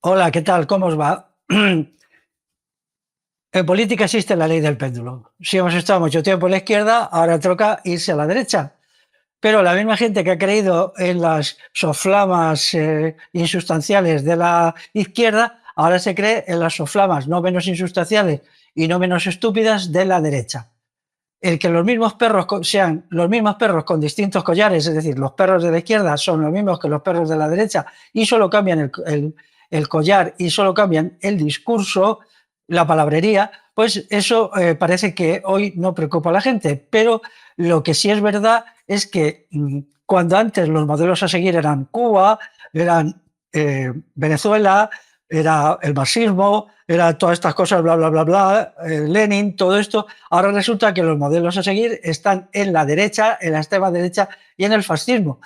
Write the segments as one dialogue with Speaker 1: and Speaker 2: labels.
Speaker 1: Hola, ¿qué tal? ¿Cómo os va? En política existe la ley del péndulo. Si hemos estado mucho tiempo en la izquierda, ahora toca irse a la derecha. Pero la misma gente que ha creído en las soflamas insustanciales de la izquierda, ahora se cree en las soflamas no menos insustanciales y no menos estúpidas de la derecha. El que los mismos perros sean los mismos perros con distintos collares, es decir, los perros de la izquierda son los mismos que los perros de la derecha y solo cambian el collar y solo cambian el discurso, la palabrería, pues eso parece que hoy no preocupa a la gente. Pero lo que sí es verdad es que cuando antes los modelos a seguir eran Cuba, eran Venezuela, era el marxismo, era todas estas cosas, bla, bla, bla, bla, Lenin, todo esto. Ahora resulta que los modelos a seguir están en la derecha, en la extrema derecha y en el fascismo.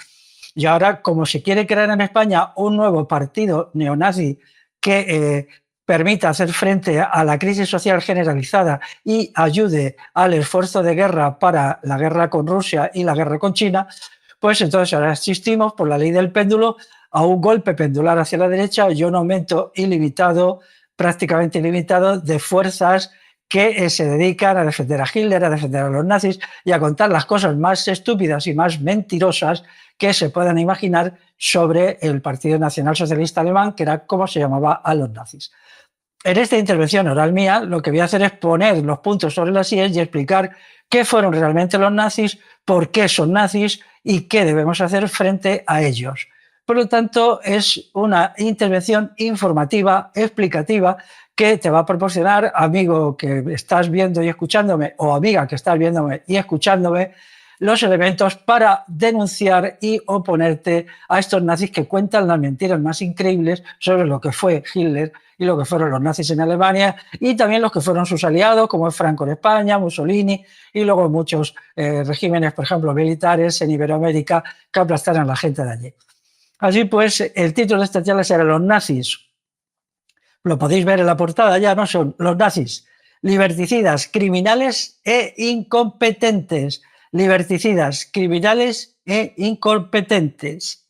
Speaker 1: Y ahora, como se quiere crear en España un nuevo partido neonazi que permita hacer frente a la crisis social generalizada y ayude al esfuerzo de guerra para la guerra con Rusia y la guerra con China, pues entonces ahora asistimos, por la ley del péndulo, a un golpe pendular hacia la derecha y un aumento ilimitado, prácticamente ilimitado, de fuerzas que se dedican a defender a Hitler, a defender a los nazis y a contar las cosas más estúpidas y más mentirosas que se puedan imaginar sobre el Partido Nacional Socialista Alemán, que era como se llamaba a los nazis. En esta intervención oral mía, lo que voy a hacer es poner los puntos sobre las IES y explicar qué fueron realmente los nazis, por qué son nazis y qué debemos hacer frente a ellos. Por lo tanto, es una intervención informativa, explicativa, que te va a proporcionar, amigo que estás viendo y escuchándome, o amiga que estás viéndome y escuchándome, los elementos para denunciar y oponerte a estos nazis que cuentan las mentiras más increíbles sobre lo que fue Hitler y lo que fueron los nazis en Alemania y también los que fueron sus aliados, como es Franco en España, Mussolini y luego muchos regímenes, por ejemplo, militares en Iberoamérica que aplastaron a la gente de allí. Así pues, el título de esta charla será Los nazis. Lo podéis ver en la portada ya, ¿no? Son los nazis, liberticidas, criminales e incompetentes. Liberticidas, criminales e incompetentes.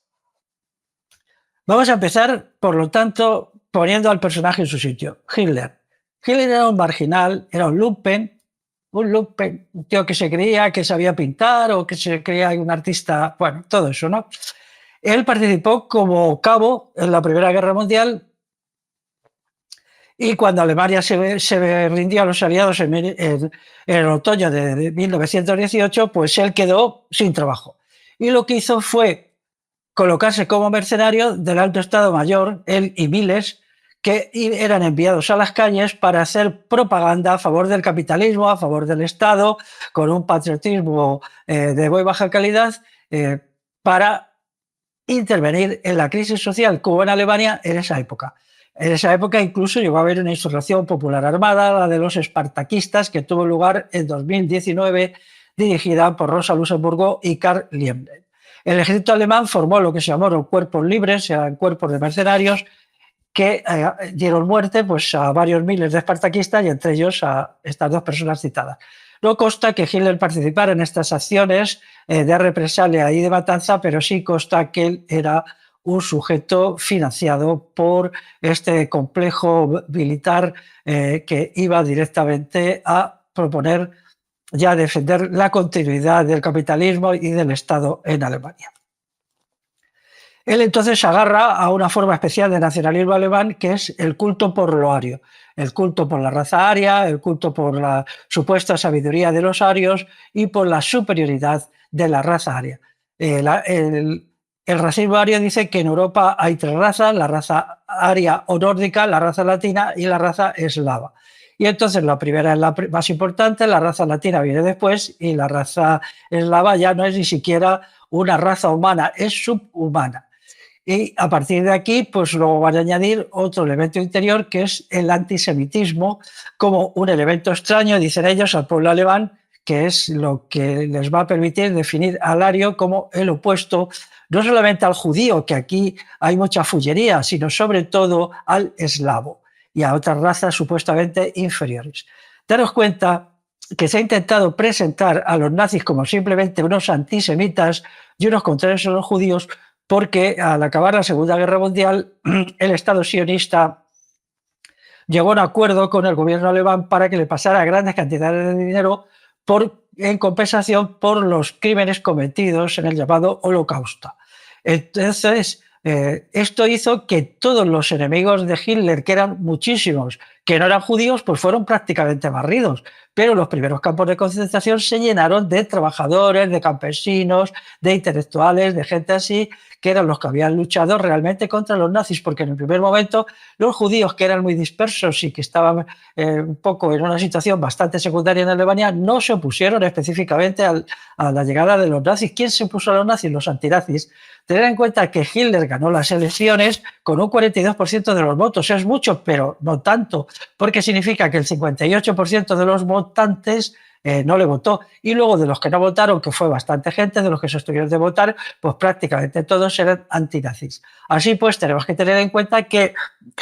Speaker 1: Vamos a empezar, por lo tanto, poniendo al personaje en su sitio. Hitler. Hitler era un marginal, era un lumpen, un tío que se creía que sabía pintar o que se creía un artista, bueno, todo eso, ¿no? Él participó como cabo en la Primera Guerra Mundial y cuando Alemania se rindió a los aliados en el otoño de 1918, pues él quedó sin trabajo. Y lo que hizo fue colocarse como mercenario del Alto Estado Mayor, él y miles, que eran enviados a las calles para hacer propaganda a favor del capitalismo, a favor del Estado, con un patriotismo de muy baja calidad, para intervenir en la crisis social que hubo en Alemania en esa época. En esa época incluso llegó a haber una insurrección popular armada, la de los espartaquistas, que tuvo lugar en 2019, dirigida por Rosa Luxemburgo y Karl Liebknecht. El ejército alemán formó lo que se llamaron cuerpos libres, eran cuerpos de mercenarios, que dieron muerte pues, a varios miles de espartaquistas y entre ellos a estas dos personas citadas. No consta que Hitler participara en estas acciones de represalia y de matanza, pero sí consta que él era un sujeto financiado por este complejo militar que iba directamente a proponer ya defender la continuidad del capitalismo y del Estado en Alemania. Él entonces se agarra a una forma especial de nacionalismo alemán que es el culto por lo ario, el culto por la raza aria, el culto por la supuesta sabiduría de los arios y por la superioridad de la raza aria. El racismo ario dice que en Europa hay tres razas, la raza aria o nórdica, la raza latina y la raza eslava. Y entonces la primera es la más importante, la raza latina viene después y la raza eslava ya no es ni siquiera una raza humana, es subhumana. Y a partir de aquí, pues luego van a añadir otro elemento interior que es el antisemitismo como un elemento extraño, dicen ellos, al pueblo alemán, que es lo que les va a permitir definir al ario como el opuesto, no solamente al judío, que aquí hay mucha fullería, sino sobre todo al eslavo y a otras razas supuestamente inferiores. Daros cuenta que se ha intentado presentar a los nazis como simplemente unos antisemitas y unos contrarios a los judíos, porque al acabar la Segunda Guerra Mundial, el Estado sionista llegó a un acuerdo con el gobierno alemán para que le pasara grandes cantidades de dinero en compensación por los crímenes cometidos en el llamado Holocausto. Entonces, esto hizo que todos los enemigos de Hitler, que eran muchísimos, que no eran judíos, pues fueron prácticamente barridos. Pero los primeros campos de concentración se llenaron de trabajadores, de campesinos, de intelectuales, de gente así, que eran los que habían luchado realmente contra los nazis, porque en el primer momento los judíos, que eran muy dispersos y que estaban un poco en una situación bastante secundaria en Alemania, no se opusieron específicamente a la llegada de los nazis. ¿Quién se opuso a los nazis? Los antinazis. Tener en cuenta que Hitler ganó las elecciones con un 42% de los votos. Es mucho, pero no tanto, porque significa que el 58% de los votantes no le votó. Y luego de los que no votaron, que fue bastante gente, de los que se abstuvieron de votar, pues prácticamente todos eran antinazis. Así pues, tenemos que tener en cuenta que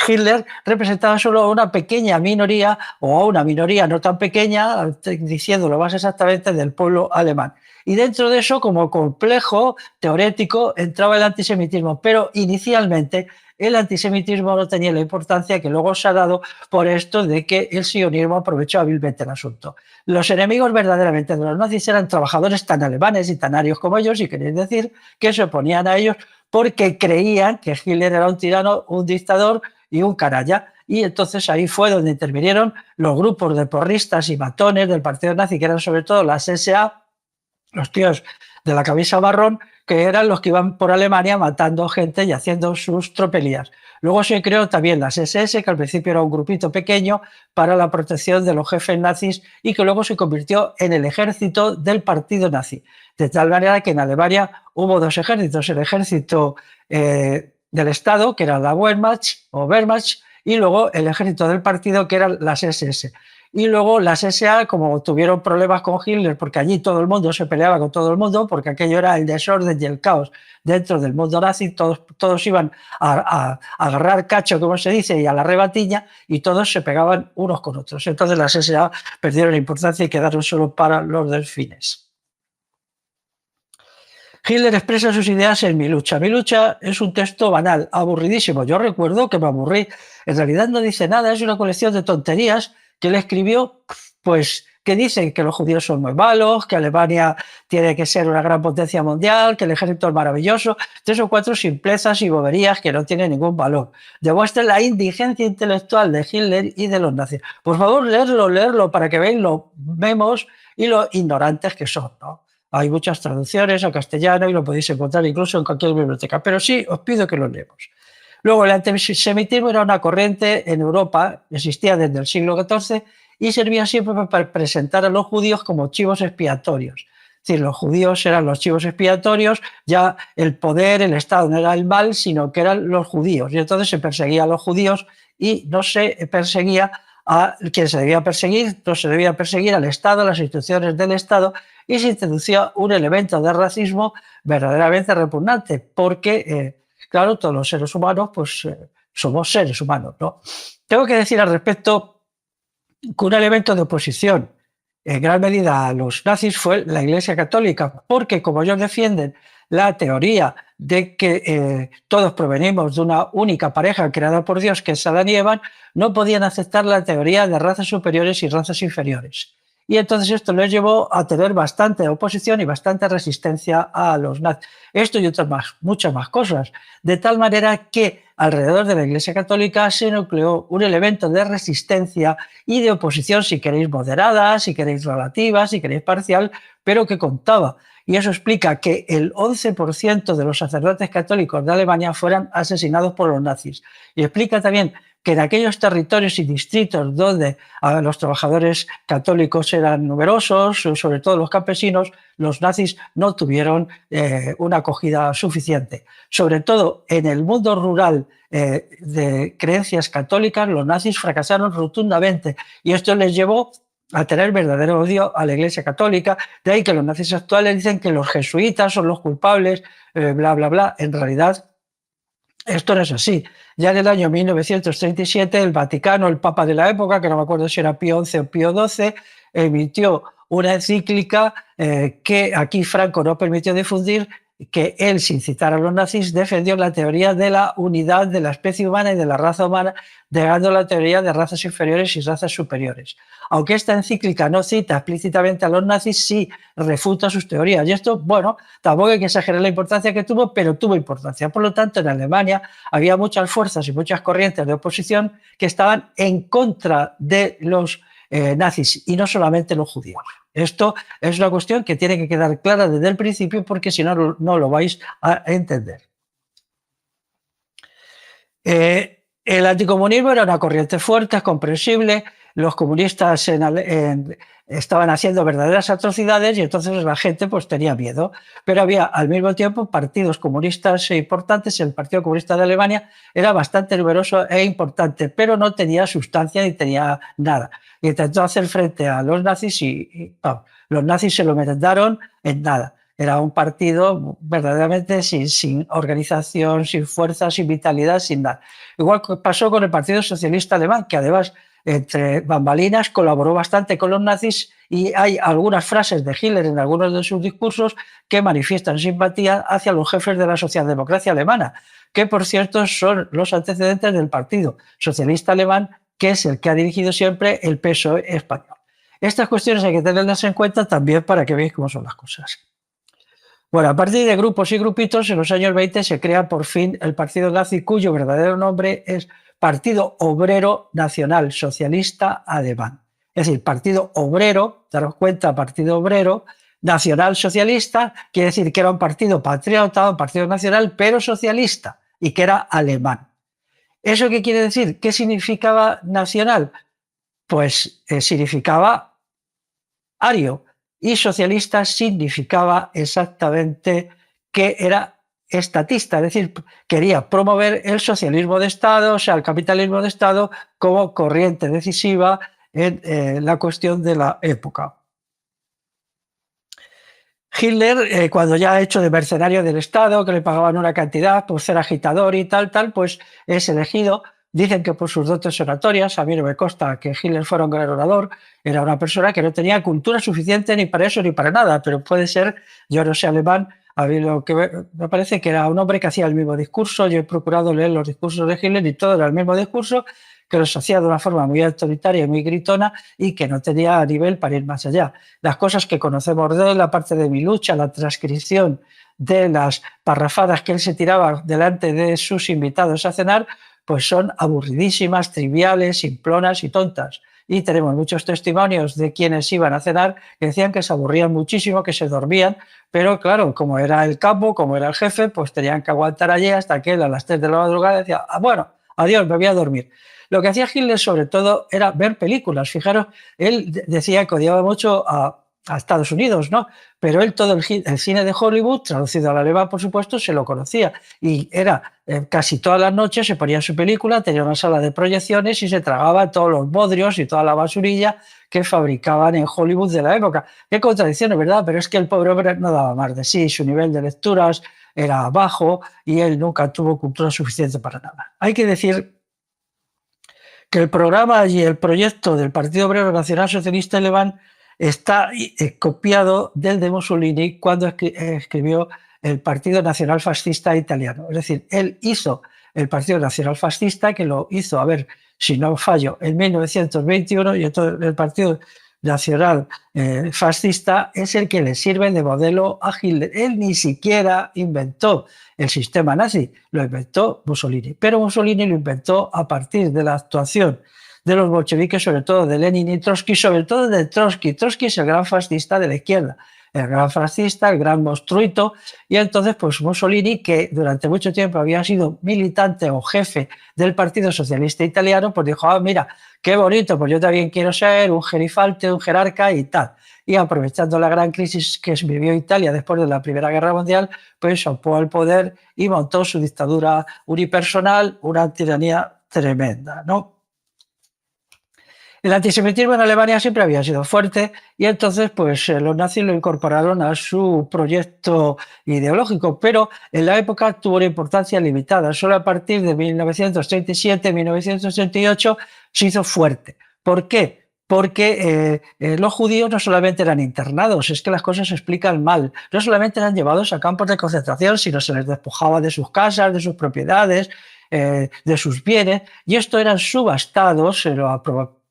Speaker 1: Hitler representaba solo a una pequeña minoría, o a una minoría no tan pequeña, diciéndolo más exactamente, del pueblo alemán. Y dentro de eso, como complejo teorético, entraba el antisemitismo, pero inicialmente el antisemitismo no tenía la importancia que luego se ha dado por esto de que el sionismo aprovechó hábilmente el asunto. Los enemigos verdaderamente de los nazis eran trabajadores tan alemanes y tan arios como ellos, y queréis decir que se oponían a ellos porque creían que Hitler era un tirano, un dictador y un canalla. Y entonces ahí fue donde intervinieron los grupos de porristas y matones del partido nazi, que eran sobre todo las SA, los tíos de la camisa marrón, que eran los que iban por Alemania matando gente y haciendo sus tropelías. Luego se creó también las SS, que al principio era un grupito pequeño para la protección de los jefes nazis y que luego se convirtió en el ejército del partido nazi. De tal manera que en Alemania hubo dos ejércitos, el ejército del Estado, que era la Wehrmacht o Wehrmacht, y luego el ejército del partido, que eran las SS. Y luego las SA, como tuvieron problemas con Hitler, porque allí todo el mundo se peleaba con todo el mundo, porque aquello era el desorden y el caos dentro del mundo nazi, todos iban a agarrar cacho, como se dice, y a la rebatiña, y todos se pegaban unos con otros. Entonces las SA perdieron importancia y quedaron solo para los delfines. Hitler expresa sus ideas en Mi lucha. Mi lucha es un texto banal, aburridísimo. Yo recuerdo que me aburrí. En realidad no dice nada, es una colección de tonterías que le escribió, pues, que dicen que los judíos son muy malos, que Alemania tiene que ser una gran potencia mundial, que el ejército es maravilloso. 3 o 4 simplezas y boberías que no tienen ningún valor. Demuestra la indigencia intelectual de Hitler y de los nazis. Por favor, leerlo para que veáis los memos y lo ignorantes que son, ¿no? Hay muchas traducciones al castellano y lo podéis encontrar incluso en cualquier biblioteca, pero sí os pido que lo leemos. Luego, el antisemitismo era una corriente en Europa, existía desde el siglo XIV y servía siempre para presentar a los judíos como chivos expiatorios. Es decir, los judíos eran los chivos expiatorios, ya el poder, el Estado no era el mal, sino que eran los judíos. Y entonces se perseguía a los judíos y no se perseguía a quien se debía perseguir, no se debía perseguir al Estado, a las instituciones del Estado, y se introducía un elemento de racismo verdaderamente repugnante, porque, claro, todos los seres humanos, pues somos seres humanos, ¿no? Tengo que decir al respecto que un elemento de oposición en gran medida a los nazis fue la Iglesia Católica, porque como ellos defienden la teoría de que todos provenimos de una única pareja creada por Dios, que es Adán y Eva, no podían aceptar la teoría de razas superiores y razas inferiores. Y entonces esto les llevó a tener bastante oposición y bastante resistencia a los nazis. Esto y otras muchas más cosas. De tal manera que alrededor de la Iglesia Católica se nucleó un elemento de resistencia y de oposición, si queréis moderada, si queréis relativa, si queréis parcial, pero que contaba. Y eso explica que el 11% de los sacerdotes católicos de Alemania fueran asesinados por los nazis. Y explica también que en aquellos territorios y distritos donde los trabajadores católicos eran numerosos, sobre todo los campesinos, los nazis no tuvieron una acogida suficiente. Sobre todo en el mundo rural de creencias católicas, los nazis fracasaron rotundamente y esto les llevó a tener verdadero odio a la Iglesia Católica. De ahí que los nazis actuales dicen que los jesuitas son los culpables, bla, bla, bla. En realidad, esto no es así. Ya en el año 1937, el Vaticano, el Papa de la época, que no me acuerdo si era Pío XI o Pío XII, emitió una encíclica que aquí Franco no permitió difundir, que él, sin citar a los nazis, defendió la teoría de la unidad de la especie humana y de la raza humana, negando la teoría de razas inferiores y razas superiores. Aunque esta encíclica no cita explícitamente a los nazis, sí refuta sus teorías. Y esto, bueno, tampoco hay que exagerar la importancia que tuvo, pero tuvo importancia. Por lo tanto, en Alemania había muchas fuerzas y muchas corrientes de oposición que estaban en contra de los nazis, y no solamente los judíos. Esto es una cuestión que tiene que quedar clara desde el principio, porque si no, no lo vais a entender. El anticomunismo era una corriente fuerte, es comprensible. Los comunistas estaban haciendo verdaderas atrocidades y entonces la gente pues tenía miedo. Pero había al mismo tiempo partidos comunistas importantes. El Partido Comunista de Alemania era bastante numeroso e importante, pero no tenía sustancia ni tenía nada. Y intentó hacer frente a los nazis y los nazis se lo merendaron en nada. Era un partido verdaderamente sin organización, sin fuerza, sin vitalidad, sin nada. Igual que pasó con el Partido Socialista Alemán, que además, entre bambalinas, colaboró bastante con los nazis, y hay algunas frases de Hitler en algunos de sus discursos que manifiestan simpatía hacia los jefes de la socialdemocracia alemana, que por cierto son los antecedentes del Partido Socialista Alemán, que es el que ha dirigido siempre el PSOE español. Estas cuestiones hay que tenerlas en cuenta también para que veáis cómo son las cosas. Bueno, a partir de grupos y grupitos, en los años 20 se crea por fin el partido nazi, cuyo verdadero nombre es Partido Obrero Nacional Socialista Alemán. Es decir, Partido Obrero, daros cuenta, Partido Obrero Nacional Socialista, quiere decir que era un partido patriota, un partido nacional, pero socialista, y que era alemán. ¿Eso qué quiere decir? ¿Qué significaba nacional? Pues significaba ario, y socialista significaba exactamente que era estatista, es decir, quería promover el socialismo de Estado, o sea, el capitalismo de Estado, como corriente decisiva en la cuestión de la época. Hitler, cuando ya ha hecho de mercenario del Estado, que le pagaban una cantidad por ser agitador y tal, pues es elegido. Dicen que por sus dotes oratorias, a mí no me consta que Hitler fuera un gran orador, era una persona que no tenía cultura suficiente ni para eso ni para nada, pero puede ser, yo no sé alemán, a mí lo que me parece que era un hombre que hacía el mismo discurso. Yo he procurado leer los discursos de Hitler y todo era el mismo discurso, que los hacía de una forma muy autoritaria y muy gritona, y que no tenía nivel para ir más allá. Las cosas que conocemos de él, la parte de Mi lucha, la transcripción de las parrafadas que él se tiraba delante de sus invitados a cenar, pues son aburridísimas, triviales, simplonas y tontas. Y tenemos muchos testimonios de quienes iban a cenar que decían que se aburrían muchísimo, que se dormían, pero claro, como era el capo, como era el jefe, pues tenían que aguantar allí hasta que él a las 3 de la madrugada decía, bueno, adiós, me voy a dormir. Lo que hacía Hitler sobre todo era ver películas. Fijaros, él decía que odiaba mucho a Estados Unidos, ¿no? Pero él todo el cine de Hollywood, traducido al alemán, por supuesto, se lo conocía, y era casi todas las noches se ponía su película, tenía una sala de proyecciones y se tragaba todos los bodrios y toda la basurilla que fabricaban en Hollywood de la época. Qué contradicción, ¿verdad? Pero es que el pobre hombre no daba más de sí, su nivel de lecturas era bajo y él nunca tuvo cultura suficiente para nada. Hay que decir que el programa y el proyecto del Partido Obrero Nacional Socialista Alemán está copiado del de Mussolini cuando escribió el Partido Nacional Fascista Italiano. Es decir, él hizo el Partido Nacional Fascista, que lo hizo, a ver si no fallo, en 1921, y entonces el Partido Nacional Fascista es el que le sirve de modelo a Hitler. Él ni siquiera inventó el sistema nazi, lo inventó Mussolini, pero Mussolini lo inventó a partir de la actuación de los bolcheviques, sobre todo de Lenin y Trotsky, sobre todo de Trotsky. Trotsky es el gran fascista de la izquierda, el gran fascista, el gran monstruito, y entonces pues Mussolini, que durante mucho tiempo había sido militante o jefe del Partido Socialista Italiano, pues dijo, mira, qué bonito, pues yo también quiero ser un gerifalte, un jerarca y tal. Y aprovechando la gran crisis que vivió Italia después de la Primera Guerra Mundial, pues ocupó el poder y montó su dictadura unipersonal, una tiranía tremenda, ¿no? El antisemitismo en Alemania siempre había sido fuerte, y entonces pues los nazis lo incorporaron a su proyecto ideológico, pero en la época tuvo una importancia limitada. Solo a partir de 1937-1938 se hizo fuerte. ¿Por qué? porque los judíos no solamente eran internados, es que las cosas se explican mal, no solamente eran llevados a campos de concentración, sino se les despojaba de sus casas, de sus propiedades, de sus bienes, y esto eran subastados, se lo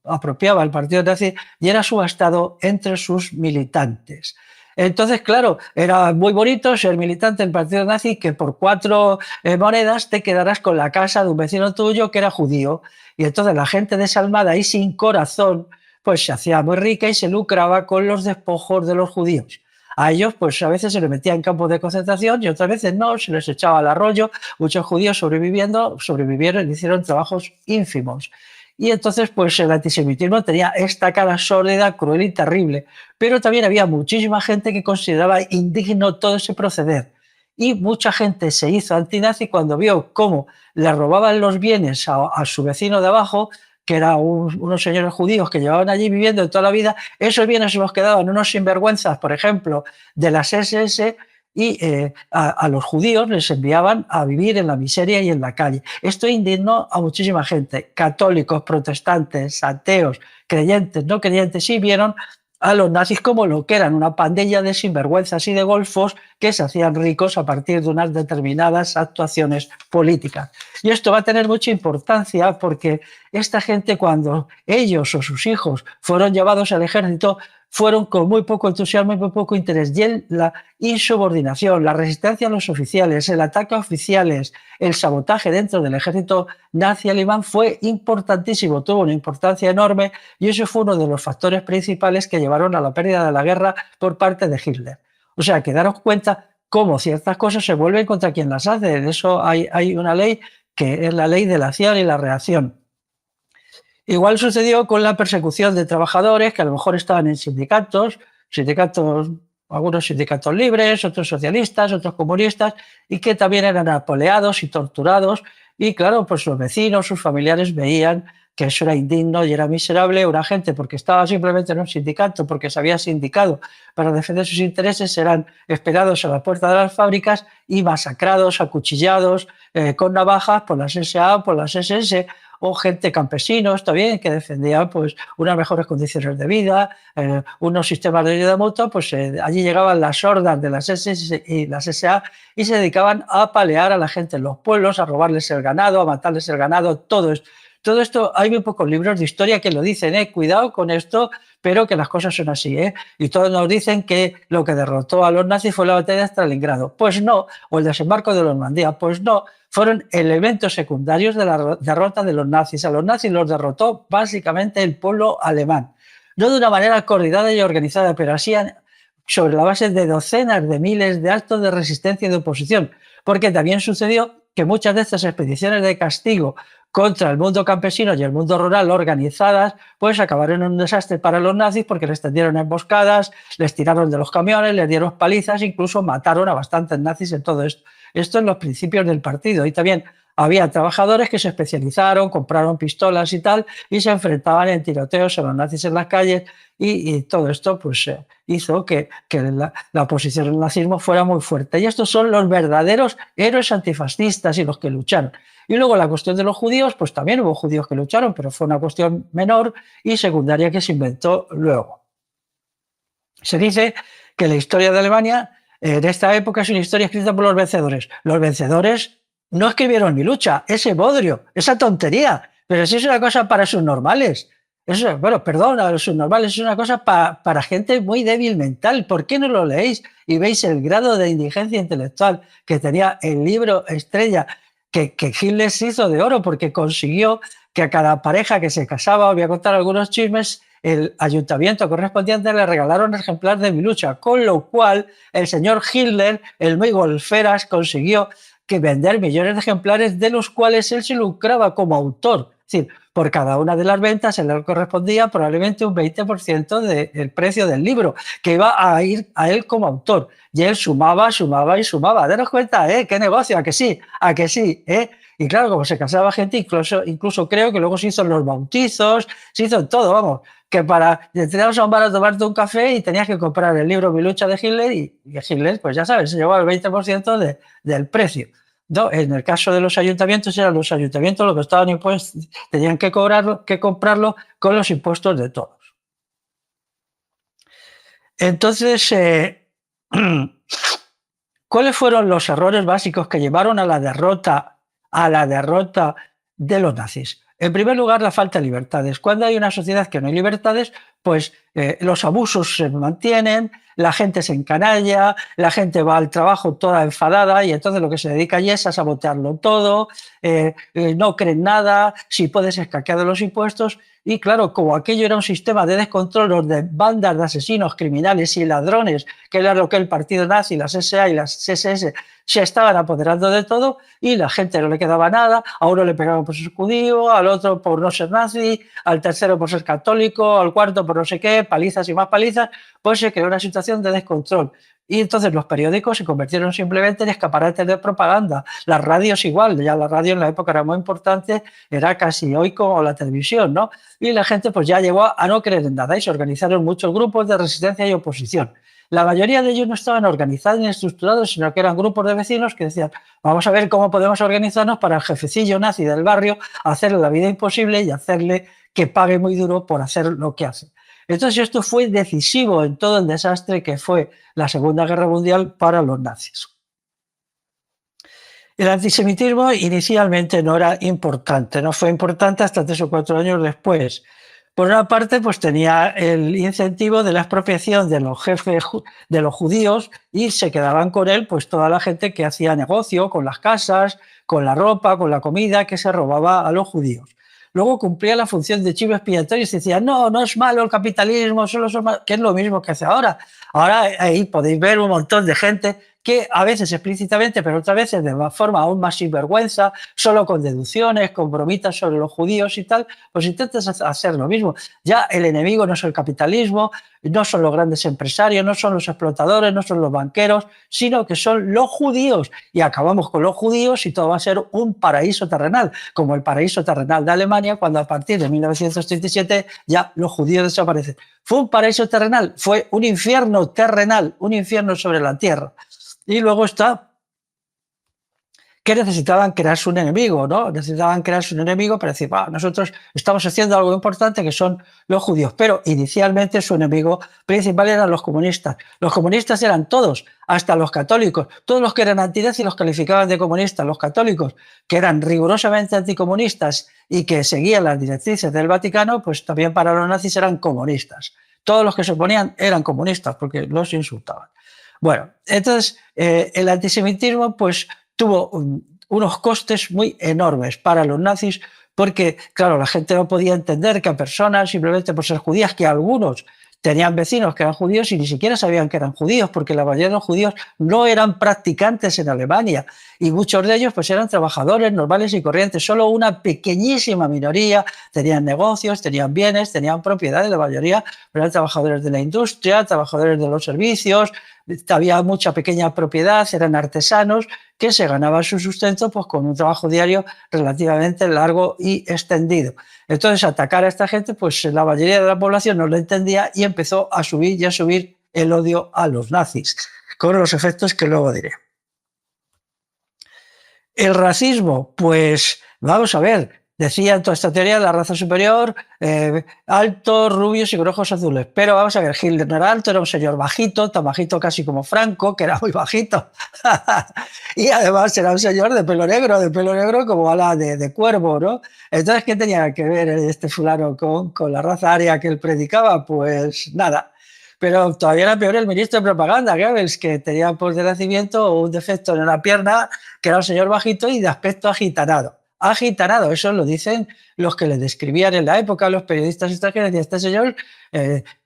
Speaker 1: apropiaba el partido nazi y era subastado entre sus militantes. Entonces, claro, era muy bonito ser militante del partido nazi, que por 4 monedas te quedarás con la casa de un vecino tuyo que era judío. Y entonces la gente desalmada y sin corazón, pues se hacía muy rica y se lucraba con los despojos de los judíos. A ellos, pues a veces se les metía en campos de concentración y otras veces no, se les echaba al arroyo. Muchos judíos sobrevivieron y hicieron trabajos ínfimos. Y entonces, pues el antisemitismo tenía esta cara sórdida, cruel y terrible. Pero también había muchísima gente que consideraba indigno todo ese proceder. Y mucha gente se hizo antinazi cuando vio cómo le robaban los bienes a su vecino de abajo, que eran unos señores judíos que llevaban allí viviendo toda la vida. Esos bienes se los quedaban unos sinvergüenzas, por ejemplo, de las SS, y a los judíos les enviaban a vivir en la miseria y en la calle. Esto indignó a muchísima gente, católicos, protestantes, ateos, creyentes, no creyentes, y vieron a los nazis como lo que eran, una pandilla de sinvergüenzas y de golfos que se hacían ricos a partir de unas determinadas actuaciones políticas. Y esto va a tener mucha importancia porque esta gente, cuando ellos o sus hijos fueron llevados al ejército, fueron con muy poco entusiasmo y muy poco interés. Y la insubordinación, la resistencia a los oficiales, el ataque a oficiales, el sabotaje dentro del ejército nazi alemán fue importantísimo, tuvo una importancia enorme, y eso fue uno de los factores principales que llevaron a la pérdida de la guerra por parte de Hitler. O sea, que daros cuenta cómo ciertas cosas se vuelven contra quien las hace. De eso hay una ley que es la ley de la acción y la reacción. Igual sucedió con la persecución de trabajadores que a lo mejor estaban en sindicatos, algunos sindicatos libres, otros socialistas, otros comunistas, y que también eran apoleados y torturados. Y claro, pues los vecinos, sus familiares veían que eso era indigno y era miserable. Una gente, porque estaba simplemente en un sindicato, porque se había sindicado para defender sus intereses, eran esperados a la puerta de las fábricas y masacrados, acuchillados, con navajas por las SA, por las SS, o gente, campesinos también, que defendían pues unas mejores condiciones de vida, unos sistemas de vida mutua. Pues allí llegaban las hordas de las SS y las SA y se dedicaban a apalear a la gente en los pueblos, a robarles el ganado, a matarles el ganado, todo esto. Todo esto, hay muy pocos libros de historia que lo dicen, cuidado con esto, pero que las cosas son así, y todos nos dicen que lo que derrotó a los nazis fue la batalla de Stalingrado. Pues no, o el desembarco de Normandía, pues no, fueron elementos secundarios de la derrota de los nazis. A los nazis los derrotó básicamente el pueblo alemán, no de una manera coordinada y organizada, pero así sobre la base de docenas de miles de actos de resistencia y de oposición, porque también sucedió que muchas de estas expediciones de castigo contra el mundo campesino y el mundo rural organizadas, pues acabaron en un desastre para los nazis, porque les tendieron emboscadas, les tiraron de los camiones, les dieron palizas, incluso mataron a bastantes nazis en todo esto. Esto en los principios del partido. Y también había trabajadores que se especializaron, compraron pistolas y tal, y se enfrentaban en tiroteos a los nazis en las calles, y todo esto pues hizo que la oposición al nazismo fuera muy fuerte. Y estos son los verdaderos héroes antifascistas y los que lucharon. Y luego la cuestión de los judíos, pues también hubo judíos que lucharon, pero fue una cuestión menor y secundaria que se inventó luego. Se dice que la historia de Alemania en esta época es una historia escrita por los vencedores. Los vencedores no escribieron mi lucha, ese bodrio, esa tontería, pero si es una cosa para subnormales. Eso, bueno, perdón, a los subnormales es una cosa para gente muy débil mental. ¿Por qué no lo leéis y veis el grado de indigencia intelectual que tenía el libro estrella que Hitler se hizo de oro, porque consiguió que a cada pareja que se casaba, os voy a contar algunos chismes, el ayuntamiento correspondiente le regalaron un ejemplar de mi lucha, con lo cual el señor Hitler, el muy golferas, consiguió que vender millones de ejemplares, de los cuales él se lucraba como autor. Es decir, por cada una de las ventas se le correspondía probablemente un 20% del precio del libro, que iba a ir a él como autor. Y él sumaba, sumaba y sumaba. Daros cuenta, qué negocio, a que sí, a que sí. Y claro, como se casaba gente, incluso creo que luego se hizo los bautizos, se hizo todo, vamos, que te tenías a un bar a tomarte un café y tenías que comprar el libro Mi lucha de Hitler, y Hitler, pues ya sabes, se llevaba el 20% del precio. No, en el caso de los ayuntamientos, eran los ayuntamientos los que estaban impuestos, tenían que comprarlo con los impuestos de todos. Entonces, ¿cuáles fueron los errores básicos que llevaron a la derrota de los nazis? En primer lugar, la falta de libertades. Cuando hay una sociedad que no hay libertades, pues los abusos se mantienen, la gente se encanalla, la gente va al trabajo toda enfadada y entonces lo que se dedica allí es a sabotearlo todo, no creen nada, si puedes escaquear de los impuestos. Y claro, como aquello era un sistema de descontrol donde bandas de asesinos, criminales y ladrones, que era lo que el partido nazi, las SA y las SS, se estaban apoderando de todo y la gente no le quedaba nada, a uno le pegaban por ser judío, al otro por no ser nazi, al tercero por ser católico, al cuarto por no sé qué, palizas y más palizas, pues se creó una situación de descontrol. Y entonces los periódicos se convirtieron simplemente en escaparates de propaganda. Las radios igual, ya la radio en la época era muy importante, era casi hoy como la televisión, ¿no? Y la gente pues ya llegó a no creer en nada y se organizaron muchos grupos de resistencia y oposición. La mayoría de ellos no estaban organizados ni estructurados, sino que eran grupos de vecinos que decían, vamos a ver cómo podemos organizarnos para el jefecillo nazi del barrio, hacerle la vida imposible y hacerle que pague muy duro por hacer lo que hace. Entonces esto fue decisivo en todo el desastre que fue la Segunda Guerra Mundial para los nazis. El antisemitismo inicialmente no era importante, no fue importante hasta 3 o 4 años después. Por una parte, pues tenía el incentivo de la expropiación de los jefes de los judíos y se quedaban con él pues toda la gente que hacía negocio con las casas, con la ropa, con la comida que se robaba a los judíos. Luego cumplía la función de chivo expiatorio y se decía, no, no es malo el capitalismo, solo son malos, que es lo mismo que hace ahora. Ahora ahí podéis ver un montón de gente que a veces explícitamente, pero otras veces de forma aún más sinvergüenza, solo con deducciones, con bromitas sobre los judíos y tal, pues intentas hacer lo mismo. Ya el enemigo no es el capitalismo, no son los grandes empresarios, no son los explotadores, no son los banqueros, sino que son los judíos. Y acabamos con los judíos y todo va a ser un paraíso terrenal, como el paraíso terrenal de Alemania, cuando a partir de 1937 ya los judíos desaparecen. ¿Fue un paraíso terrenal? Fue un infierno terrenal, un infierno sobre la tierra. Y luego está que necesitaban crearse un enemigo, ¿no? Necesitaban crearse un enemigo para decir, nosotros estamos haciendo algo importante que son los judíos, pero inicialmente su enemigo principal eran los comunistas. Los comunistas eran todos, hasta los católicos, todos los que eran antinazi los calificaban de comunistas, los católicos que eran rigurosamente anticomunistas y que seguían las directrices del Vaticano, pues también para los nazis eran comunistas. Todos los que se oponían eran comunistas porque los insultaban. Bueno, entonces el antisemitismo pues tuvo unos costes muy enormes para los nazis porque, claro, la gente no podía entender que a personas simplemente por ser judías, que algunos tenían vecinos que eran judíos y ni siquiera sabían que eran judíos, porque la mayoría de los judíos no eran practicantes en Alemania y muchos de ellos pues eran trabajadores normales y corrientes. Solo una pequeñísima minoría tenían negocios, tenían bienes, tenían propiedades, la mayoría eran trabajadores de la industria, trabajadores de los servicios, había mucha pequeña propiedad, eran artesanos que se ganaban su sustento pues, con un trabajo diario relativamente largo y extendido. Entonces, atacar a esta gente, pues la mayoría de la población no lo entendía y empezó a subir y a subir el odio a los nazis, con los efectos que luego diré. El racismo, pues vamos a ver, decía en toda esta teoría la raza superior, altos, rubios y con ojos azules. Pero vamos a ver, Hitler no era alto, era un señor bajito, tan bajito casi como Franco, que era muy bajito. Y además era un señor de pelo negro como ala de cuervo, ¿no? Entonces, ¿qué tenía que ver este fulano con la raza aria que él predicaba? Pues nada. Pero todavía era peor el ministro de propaganda, Goebbels, que tenía por de nacimiento un defecto en una pierna, que era un señor bajito y de aspecto agitanado. Agitanado, eso lo dicen los que le describían en la época, los periodistas extranjeros, y este señor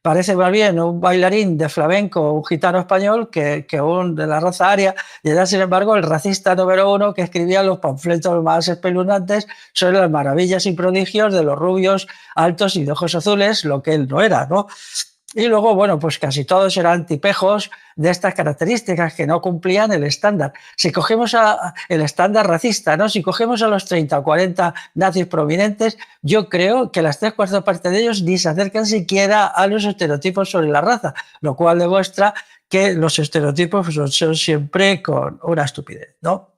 Speaker 1: parece más bien un bailarín de flamenco, un gitano español, que un de la raza aria, y era, sin embargo, el racista número uno que escribía los panfletos más espeluznantes sobre las maravillas y prodigios de los rubios altos y de ojos azules, lo que él no era, ¿no? Y luego, bueno, pues casi todos eran tipejos de estas características que no cumplían el estándar. Si cogemos el estándar racista, ¿no? Si cogemos a los 30 o 40 nazis prominentes, yo creo que las 3/4 partes de ellos ni se acercan siquiera a los estereotipos sobre la raza, lo cual demuestra que los estereotipos son siempre con una estupidez, ¿no?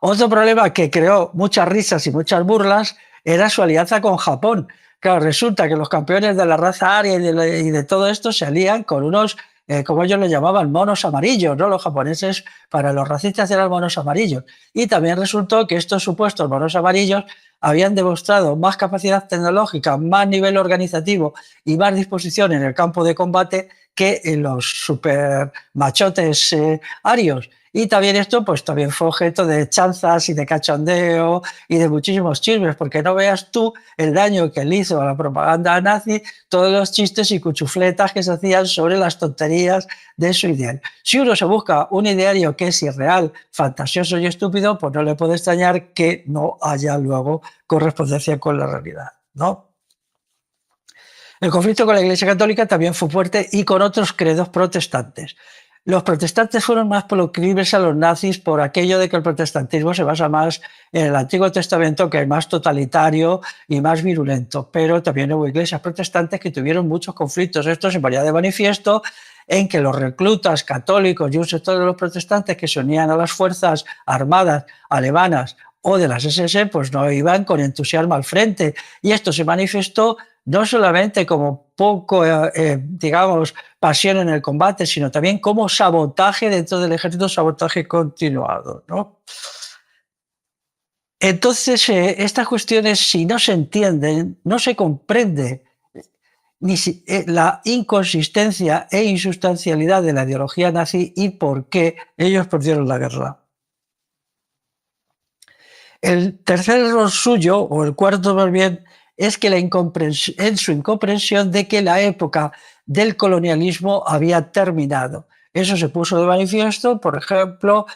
Speaker 1: Otro problema que creó muchas risas y muchas burlas era su alianza con Japón. Claro, resulta que los campeones de la raza aria y de todo esto se alían con unos, como ellos le llamaban, monos amarillos, ¿no? Los japoneses, para los racistas, eran monos amarillos. Y también resultó que estos supuestos monos amarillos habían demostrado más capacidad tecnológica, más nivel organizativo y más disposición en el campo de combate que los super machotes arios. Y también esto, pues también fue objeto de chanzas y de cachondeo y de muchísimos chismes, porque no veas tú el daño que le hizo a la propaganda nazi, todos los chistes y cuchufletas que se hacían sobre las tonterías de su ideal. Si uno se busca un ideario que es irreal, fantasioso y estúpido, pues no le puede extrañar que no haya luego correspondencia con la realidad, ¿no? El conflicto con la Iglesia Católica también fue fuerte y con otros credos protestantes. Los protestantes fueron más proclives a los nazis por aquello de que el protestantismo se basa más en el Antiguo Testamento, que es más totalitario y más virulento, pero también hubo iglesias protestantes que tuvieron muchos conflictos. Esto se ponía de manifiesto en que los reclutas católicos y un sector de los protestantes que se unían a las fuerzas armadas alemanas o de las SS, pues no iban con entusiasmo al frente. Y esto se manifestó no solamente como poco, digamos, pasión en el combate, sino también como sabotaje dentro del ejército, sabotaje continuado, ¿no? Entonces, estas cuestiones, si no se entienden, no se comprende la inconsistencia e insustancialidad de la ideología nazi y por qué ellos perdieron la guerra. El tercer error suyo, o el cuarto más bien, es que en su incomprensión de que la época del colonialismo había terminado. Eso se puso de manifiesto, por ejemplo,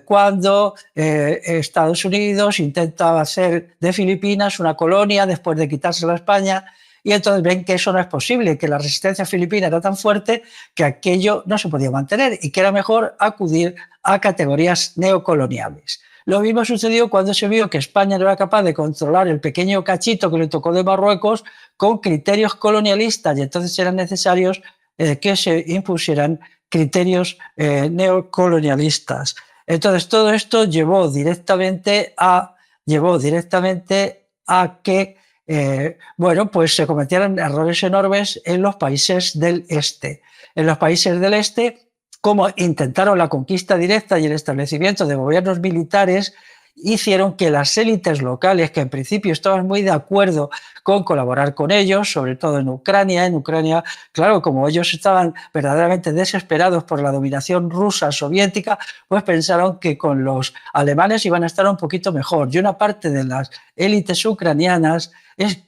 Speaker 1: cuando Estados Unidos intenta hacer de Filipinas una colonia después de quitársela a España, y entonces ven que eso no es posible, que la resistencia filipina era tan fuerte que aquello no se podía mantener y que era mejor acudir a categorías neocoloniales. Lo mismo sucedió cuando se vio que España no era capaz de controlar el pequeño cachito que le tocó de Marruecos con criterios colonialistas, y entonces eran necesarios que se impusieran criterios neocolonialistas. Entonces todo esto llevó directamente a que bueno, pues se cometieran errores enormes en los países del este. En los países del este, como intentaron la conquista directa y el establecimiento de gobiernos militares, hicieron que las élites locales, que en principio estaban muy de acuerdo con colaborar con ellos, sobre todo en Ucrania, claro, como ellos estaban verdaderamente desesperados por la dominación rusa soviética, pues pensaron que con los alemanes iban a estar un poquito mejor. Y una parte de las élites ucranianas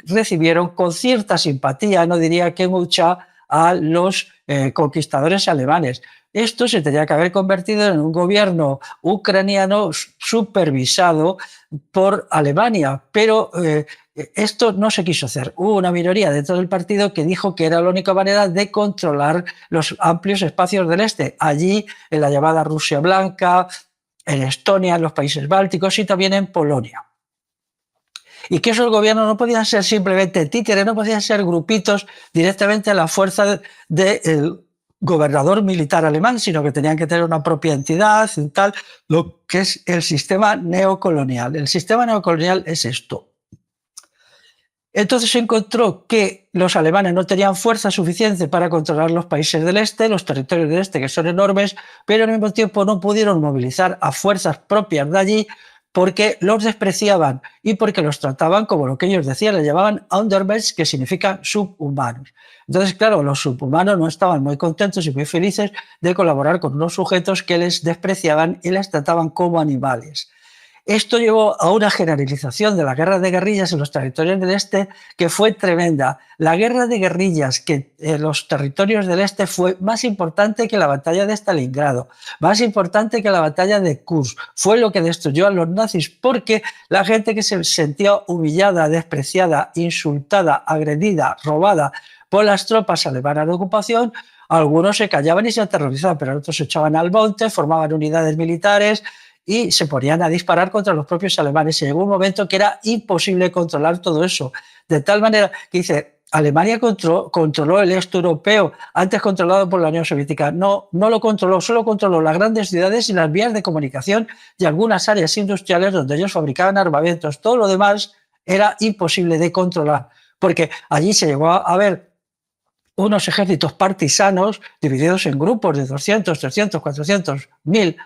Speaker 1: recibieron con cierta simpatía, no diría que mucha, a los conquistadores alemanes. Esto se tenía que haber convertido en un gobierno ucraniano supervisado por Alemania, pero esto no se quiso hacer. Hubo una minoría dentro del partido que dijo que era la única manera de controlar los amplios espacios del este, allí en la llamada Rusia Blanca, en Estonia, en los países bálticos y también en Polonia. Y que esos gobiernos no podían ser simplemente títeres, no podían ser grupitos directamente a la fuerza del gobernador militar alemán, sino que tenían que tener una propia entidad y tal, lo que es el sistema neocolonial. El sistema neocolonial es esto. Entonces se encontró que los alemanes no tenían fuerza suficiente para controlar los países del este, los territorios del este, que son enormes, pero al mismo tiempo no pudieron movilizar a fuerzas propias de allí porque los despreciaban y porque los trataban como lo que ellos decían, le llamaban Undermensch, que significa subhumanos. Entonces, claro, los subhumanos no estaban muy contentos y muy felices de colaborar con unos sujetos que les despreciaban y les trataban como animales. Esto llevó a una generalización de la guerra de guerrillas en los territorios del este que fue tremenda. La guerra de guerrillas que en los territorios del este fue más importante que la batalla de Stalingrado, más importante que la batalla de Kursk. Fue lo que destruyó a los nazis porque la gente que se sentía humillada, despreciada, insultada, agredida, robada por las tropas alemanas de ocupación, algunos se callaban y se aterrorizaban, pero otros se echaban al monte, formaban unidades militares y se ponían a disparar contra los propios alemanes. Y llegó un momento que era imposible controlar todo eso. De tal manera que dice, Alemania controló el este europeo, antes controlado por la Unión Soviética. No, no lo controló, solo controló las grandes ciudades y las vías de comunicación y algunas áreas industriales donde ellos fabricaban armamentos. Todo lo demás era imposible de controlar. porque allí se llegó a ver unos ejércitos partisanos divididos en grupos de 200, 300, 400, 1000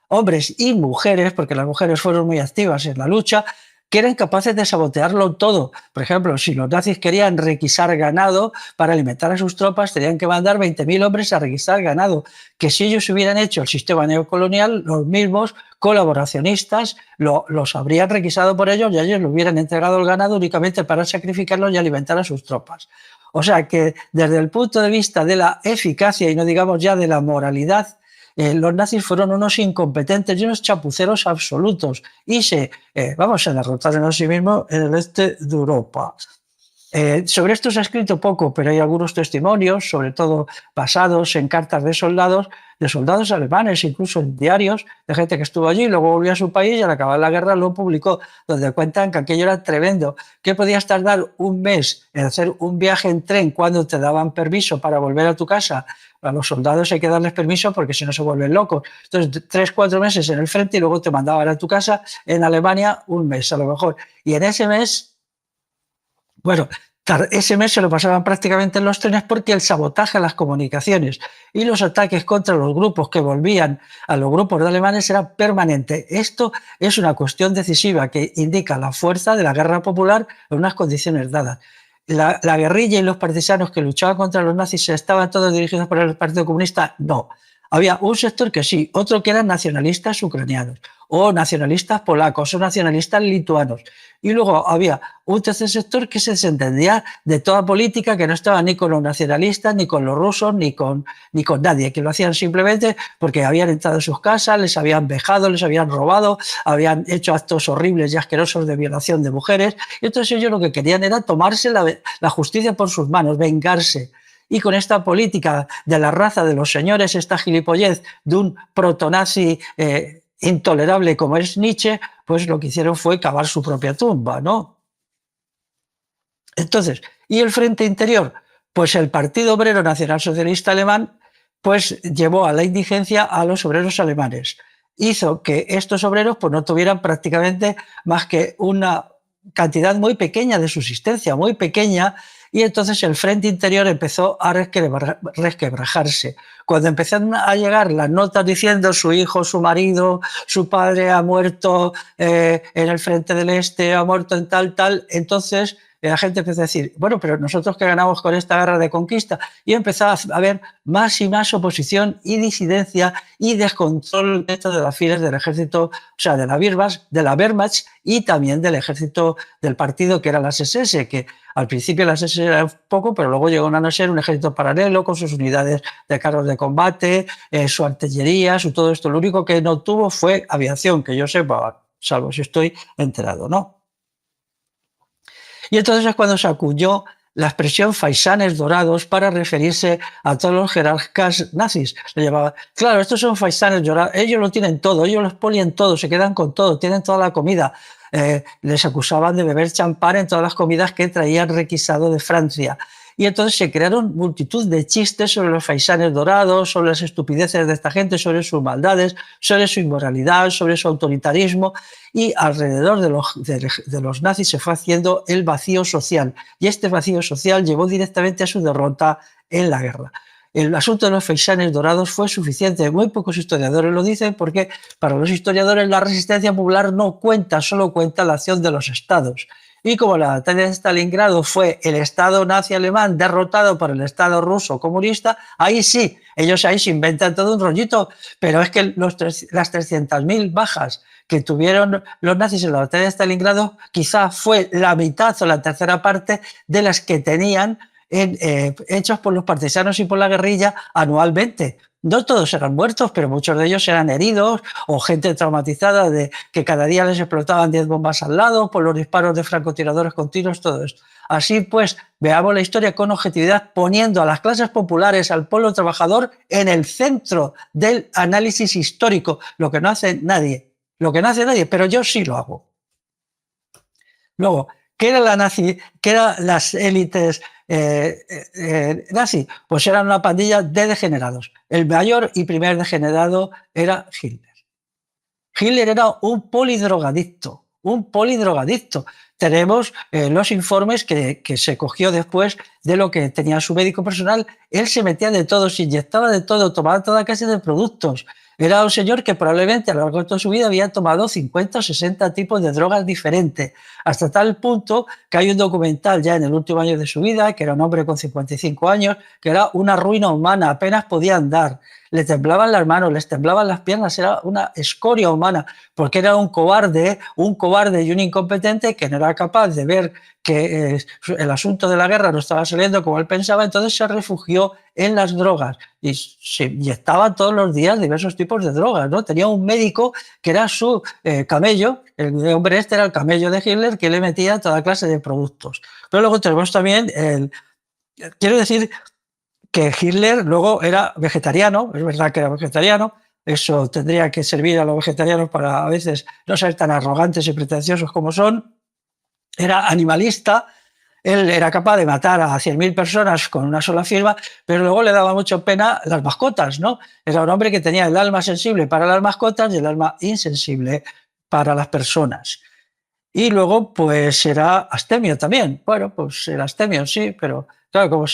Speaker 1: hombres y mujeres, porque las mujeres fueron muy activas en la lucha, que eran capaces de sabotearlo todo. Por ejemplo, si los nazis querían requisar ganado para alimentar a sus tropas, tenían que mandar 20.000 hombres a requisar ganado, que si ellos hubieran hecho el sistema neocolonial, los mismos colaboracionistas los habrían requisado por ellos y ellos le hubieran entregado el ganado únicamente para sacrificarlo y alimentar a sus tropas. O sea que desde el punto de vista de la eficacia y no digamos ya de la moralidad, los nazis fueron unos incompetentes y unos chapuceros absolutos y se derrotaron a sí mismos en el este de Europa. Sobre esto se ha escrito poco, pero hay algunos testimonios, sobre todo basados en cartas de soldados alemanes, incluso en diarios de gente que estuvo allí, luego volvió a su país y al acabar la guerra lo publicó, donde cuentan que aquello era tremendo, que podías tardar un mes en hacer un viaje en tren cuando te daban permiso para volver a tu casa. A los soldados hay que darles permiso porque si no se vuelven locos. Entonces, 3-4 meses en el frente y luego te mandaban a tu casa en Alemania un mes a lo mejor. Y en ese mes, bueno, ese mes se lo pasaban prácticamente en los trenes porque el sabotaje a las comunicaciones y los ataques contra los grupos que volvían a los grupos de alemanes era permanente. Esto es una cuestión decisiva que indica la fuerza de la guerra popular en unas condiciones dadas. La guerrilla y los partisanos que luchaban contra los nazis estaban todos dirigidos por el Partido Comunista. No. Había un sector que sí, otro que eran nacionalistas ucranianos, o nacionalistas polacos, o nacionalistas lituanos. Y luego había un tercer sector que se desentendía de toda política, que no estaba ni con los nacionalistas, ni con los rusos, ni con nadie, que lo hacían simplemente porque habían entrado en sus casas, les habían vejado, les habían robado, habían hecho actos horribles y asquerosos de violación de mujeres. Y entonces ellos lo que querían era tomarse la justicia por sus manos, vengarse. Y con esta política de la raza de los señores, esta gilipollez de un protonazi intolerable como es Nietzsche, pues lo que hicieron fue cavar su propia tumba, ¿no? Entonces, ¿y el Frente Interior? Pues el Partido Obrero Nacional Socialista Alemán pues llevó a la indigencia a los obreros alemanes. Hizo que estos obreros pues no tuvieran prácticamente más que una cantidad muy pequeña de subsistencia, muy pequeña, y entonces el Frente Interior empezó a resquebrajarse. Cuando empezaron a llegar las notas diciendo su hijo, su marido, su padre ha muerto en el Frente del Este, ha muerto en tal, entonces la gente empezó a decir, bueno, pero nosotros qué ganamos con esta guerra de conquista, y empezó a haber más y más oposición y disidencia y descontrol dentro de las filas del ejército, o sea, de la Wehrmacht y también del ejército del partido que eran las SS, que al principio las SS eran poco, pero luego llegaron a ser un ejército paralelo con sus unidades de carros de combate, su artillería, su todo esto. Lo único que no tuvo fue aviación, que yo sepa, salvo si estoy enterado, ¿no? Y entonces es cuando se acuñó la expresión faisanes dorados para referirse a todos los jerarcas nazis. Le llamaban, claro, estos son faisanes dorados, ellos lo tienen todo, ellos lo expolian todo, se quedan con todo, tienen toda la comida. Les acusaban de beber champán en todas las comidas que traían requisado de Francia. Y entonces se crearon multitud de chistes sobre los faisanes dorados, sobre las estupideces de esta gente, sobre sus maldades, sobre su inmoralidad, sobre su autoritarismo, y alrededor de los nazis se fue haciendo el vacío social, y este vacío social llevó directamente a su derrota en la guerra. El asunto de los faisanes dorados fue suficiente. Muy pocos historiadores lo dicen porque para los historiadores la resistencia popular no cuenta, solo cuenta la acción de los estados. Y como la batalla de Stalingrado fue el Estado nazi alemán derrotado por el Estado ruso comunista, ahí sí, ellos ahí se inventan todo un rollito, pero es que las 300.000 bajas que tuvieron los nazis en la batalla de Stalingrado quizá fue la mitad o la tercera parte de las que tenían hechos por los partisanos y por la guerrilla anualmente. No todos eran muertos, pero muchos de ellos eran heridos o gente traumatizada de que cada día les explotaban 10 bombas al lado por los disparos de francotiradores continuos, todo esto. Así pues, veamos la historia con objetividad, poniendo a las clases populares, al pueblo trabajador, en el centro del análisis histórico, lo que no hace nadie. Lo que no hace nadie, pero yo sí lo hago. Luego, ¿qué eran las élites nazi? Pues eran una pandilla de degenerados. El mayor y primer degenerado era Hitler. Hitler era un polidrogadicto. tenemos los informes que se cogió después de lo que tenía su médico personal. Él se metía de todo, se inyectaba de todo, tomaba toda clase de productos. Era un señor que probablemente a lo largo de toda su vida había tomado 50 o 60 tipos de drogas diferentes, hasta tal punto que hay un documental ya en el último año de su vida, que era un hombre con 55 años, que era una ruina humana, apenas podía andar, le temblaban las manos, les temblaban las piernas, era una escoria humana, porque era un cobarde y un incompetente que no era capaz de ver que el asunto de la guerra no estaba saliendo como él pensaba, entonces se refugió en las drogas y se inyectaba todos los días diversos tipos de drogas, ¿no? Tenía un médico que era su camello, el hombre este era el camello de Hitler, que le metía toda clase de productos. Pero luego tenemos también quiero decir que Hitler luego era vegetariano, es verdad que era vegetariano, eso tendría que servir a los vegetarianos para a veces no ser tan arrogantes y pretenciosos como son. Era animalista, él era capaz de matar a 100.000 personas con una sola firma, pero luego le daba mucho pena las mascotas, ¿no? Era un hombre que tenía el alma sensible para las mascotas y el alma insensible para las personas. Y luego, pues era astemio también. Bueno, pues era astemio, sí, pero claro, como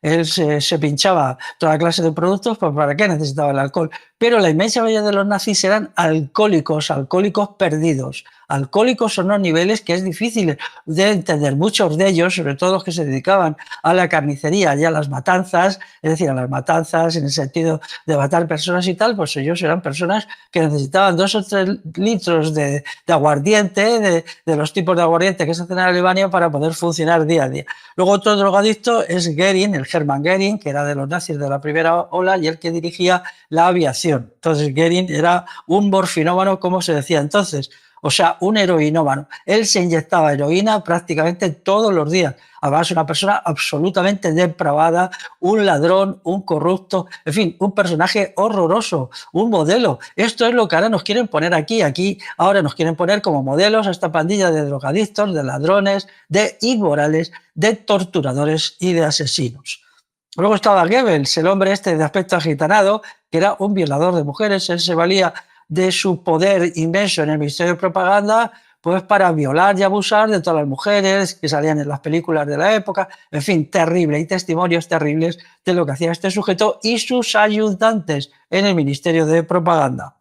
Speaker 1: él se pinchaba toda clase de productos, pues ¿para qué necesitaba el alcohol? Pero la inmensa mayoría de los nazis eran alcohólicos, alcohólicos perdidos. Alcohólicos son unos niveles que es difícil de entender. Muchos de ellos, sobre todo los que se dedicaban a la carnicería y a las matanzas, es decir, a las matanzas en el sentido de matar personas y tal, pues ellos eran personas que necesitaban 2 o 3 litros de aguardiente, de los tipos de aguardiente que se hacen en Alemania para poder funcionar día a día. Luego otro drogadicto es Goering, el Hermann Goering, que era de los nazis de la primera ola y el que dirigía la aviación. Entonces Goering era un morfinómano, como se decía entonces, o sea, un heroinómano. Él se inyectaba heroína prácticamente todos los días. Además, una persona absolutamente depravada, un ladrón, un corrupto, en fin, un personaje horroroso, un modelo. Esto es lo que ahora nos quieren poner aquí. Aquí ahora nos quieren poner como modelos a esta pandilla de drogadictos, de ladrones, de inmorales, de torturadores y de asesinos. Luego estaba Goebbels, el hombre este de aspecto agitanado, que era un violador de mujeres. Él se valía de su poder inmenso en el Ministerio de Propaganda, pues para violar y abusar de todas las mujeres que salían en las películas de la época. En fin, terrible. Hay testimonios terribles de lo que hacía este sujeto y sus ayudantes en el Ministerio de Propaganda.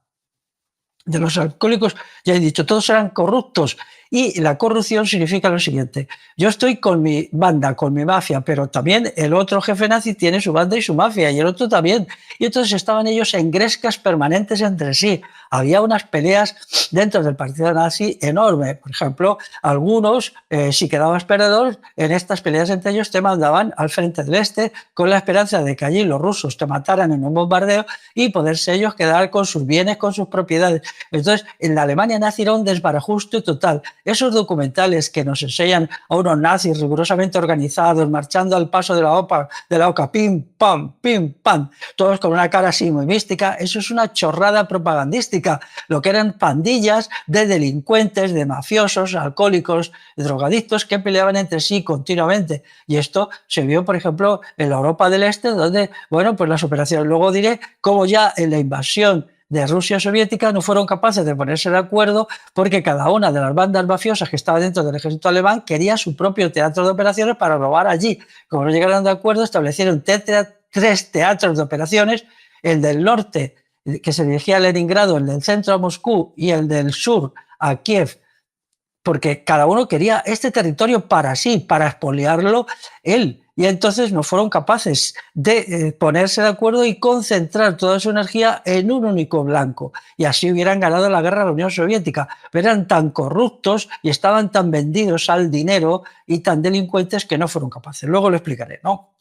Speaker 1: De los alcohólicos, ya he dicho, todos eran corruptos. Y la corrupción significa lo siguiente: yo estoy con mi banda, con mi mafia, pero también el otro jefe nazi tiene su banda y su mafia, y el otro también. Y entonces estaban ellos en grescas permanentes entre sí. Había unas peleas dentro del partido nazi enorme. Por ejemplo, algunos, si quedabas perdedor, en estas peleas entre ellos te mandaban al frente del este con la esperanza de que allí los rusos te mataran en un bombardeo y poderse ellos quedar con sus bienes, con sus propiedades. Entonces, en la Alemania nazi era un desbarajuste total. Esos documentales que nos enseñan a unos nazis rigurosamente organizados, marchando al paso de la oca, pim, pam, todos con una cara así muy mística, eso es una chorrada propagandística. Lo que eran pandillas de delincuentes, de mafiosos, alcohólicos, drogadictos que peleaban entre sí continuamente. Y esto se vio, por ejemplo, en la Europa del Este, donde, bueno, pues las operaciones. Luego diré cómo ya en la invasión de Rusia soviética no fueron capaces de ponerse de acuerdo porque cada una de las bandas mafiosas que estaba dentro del ejército alemán quería su propio teatro de operaciones para robar allí. Como no llegaron de acuerdo, establecieron 3 teatros de operaciones: el del norte, que se dirigía a Leningrado, el del centro a Moscú y el del sur a Kiev, porque cada uno quería este territorio para sí, para expoliarlo él. Y entonces no fueron capaces de ponerse de acuerdo y concentrar toda su energía en un único blanco. Y así hubieran ganado la guerra a la Unión Soviética. Pero eran tan corruptos y estaban tan vendidos al dinero y tan delincuentes que no fueron capaces. Luego lo explicaré, ¿no?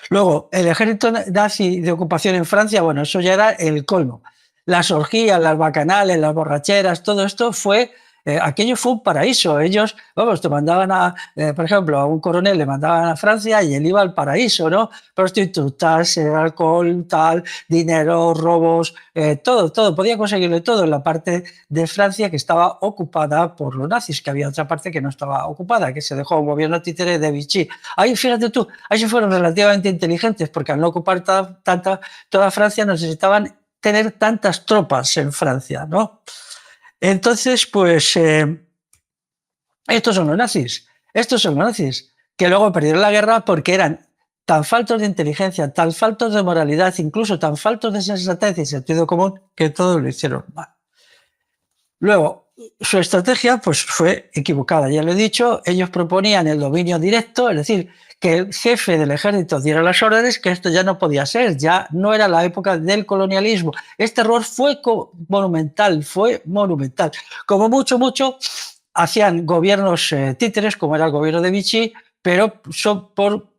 Speaker 1: Luego, el ejército nazi de ocupación en Francia, bueno, eso ya era el colmo. Las orgías, las bacanales, las borracheras, todo esto fue, aquello fue un paraíso. Ellos, vamos, te mandaban por ejemplo, a un coronel le mandaban a Francia y él iba al paraíso, ¿no? Prostitutas, alcohol, tal, dinero, robos, todo, podía conseguirlo todo en la parte de Francia que estaba ocupada por los nazis, que había otra parte que no estaba ocupada, que se dejó un gobierno títere de Vichy. Ahí, fíjate tú, ahí se fueron relativamente inteligentes, porque al no ocupar toda Francia necesitaban tener tantas tropas en Francia, ¿no? Entonces, pues Estos son los nazis, estos son los nazis, que luego perdieron la guerra porque eran tan faltos de inteligencia, tan faltos de moralidad, incluso tan faltos de sensatez y sentido común, que todo lo hicieron mal. Luego, su estrategia pues, fue equivocada, ya lo he dicho, ellos proponían el dominio directo, es decir, que el jefe del ejército diera las órdenes, que esto ya no podía ser, ya no era la época del colonialismo. Este error fue monumental, fue monumental. Como mucho, hacían gobiernos títeres, como era el gobierno de Vichy, pero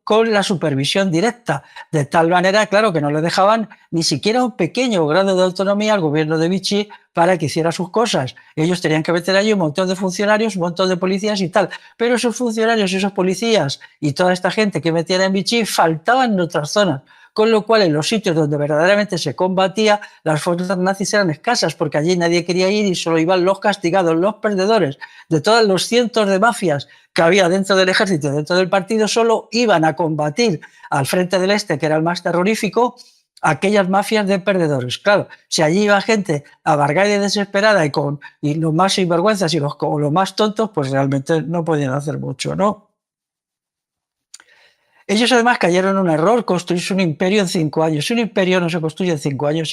Speaker 1: con la supervisión directa, de tal manera, claro, que no le dejaban ni siquiera un pequeño grado de autonomía al gobierno de Vichy para que hiciera sus cosas. Ellos tenían que meter allí un montón de funcionarios, un montón de policías y tal, pero esos funcionarios, esos policías y toda esta gente que metían en Vichy faltaban en otras zonas, con lo cual en los sitios donde verdaderamente se combatía, las fuerzas nazis eran escasas, porque allí nadie quería ir y solo iban los castigados, los perdedores. De todos los cientos de mafias que había dentro del ejército, dentro del partido, solo iban a combatir al frente del este, que era el más terrorífico, aquellas mafias de perdedores. Claro, si allí iba gente amargada y desesperada y los más sinvergüenzas y los más tontos, pues realmente no podían hacer mucho, ¿no? Ellos además cayeron en un error, construirse un imperio en 5 años. Un imperio no se construye en 5 años.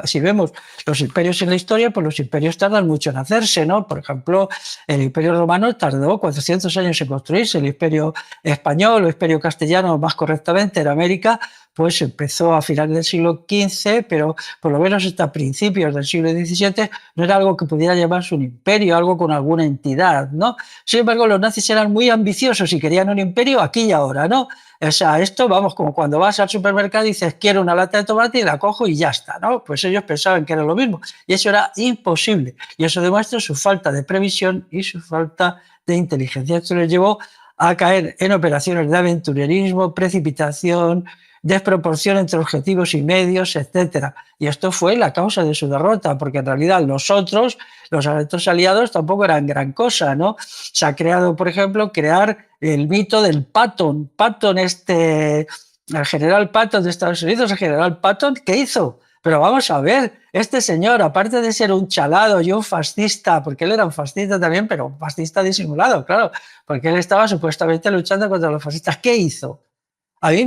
Speaker 1: Si vemos los imperios en la historia, pues los imperios tardan mucho en hacerse, ¿no? Por ejemplo, el imperio romano tardó 400 años en construirse. El imperio español o imperio castellano, más correctamente, en América, pues empezó a finales del siglo XV, pero por lo menos hasta principios del siglo XVII no era algo que pudiera llamarse un imperio, algo con alguna entidad, ¿no? Sin embargo, los nazis eran muy ambiciosos y querían un imperio aquí y ahora, ¿no? O sea, esto, vamos, como cuando vas al supermercado y dices, quiero una lata de tomate y la cojo y ya está, ¿no? Pues ellos pensaban que era lo mismo y eso era imposible. Y eso demuestra su falta de previsión y su falta de inteligencia. Esto les llevó a caer en operaciones de aventurerismo, precipitación, desproporción entre objetivos y medios, etcétera. Y esto fue la causa de su derrota, porque en realidad los otros aliados, tampoco eran gran cosa, ¿no? Se ha creado, por ejemplo, el mito del Patton. Patton, el general Patton de Estados Unidos, el general Patton, ¿qué hizo? Pero vamos a ver, este señor, aparte de ser un chalado y un fascista, porque él era un fascista también, pero un fascista disimulado, claro, porque él estaba supuestamente luchando contra los fascistas, ¿qué hizo? A mí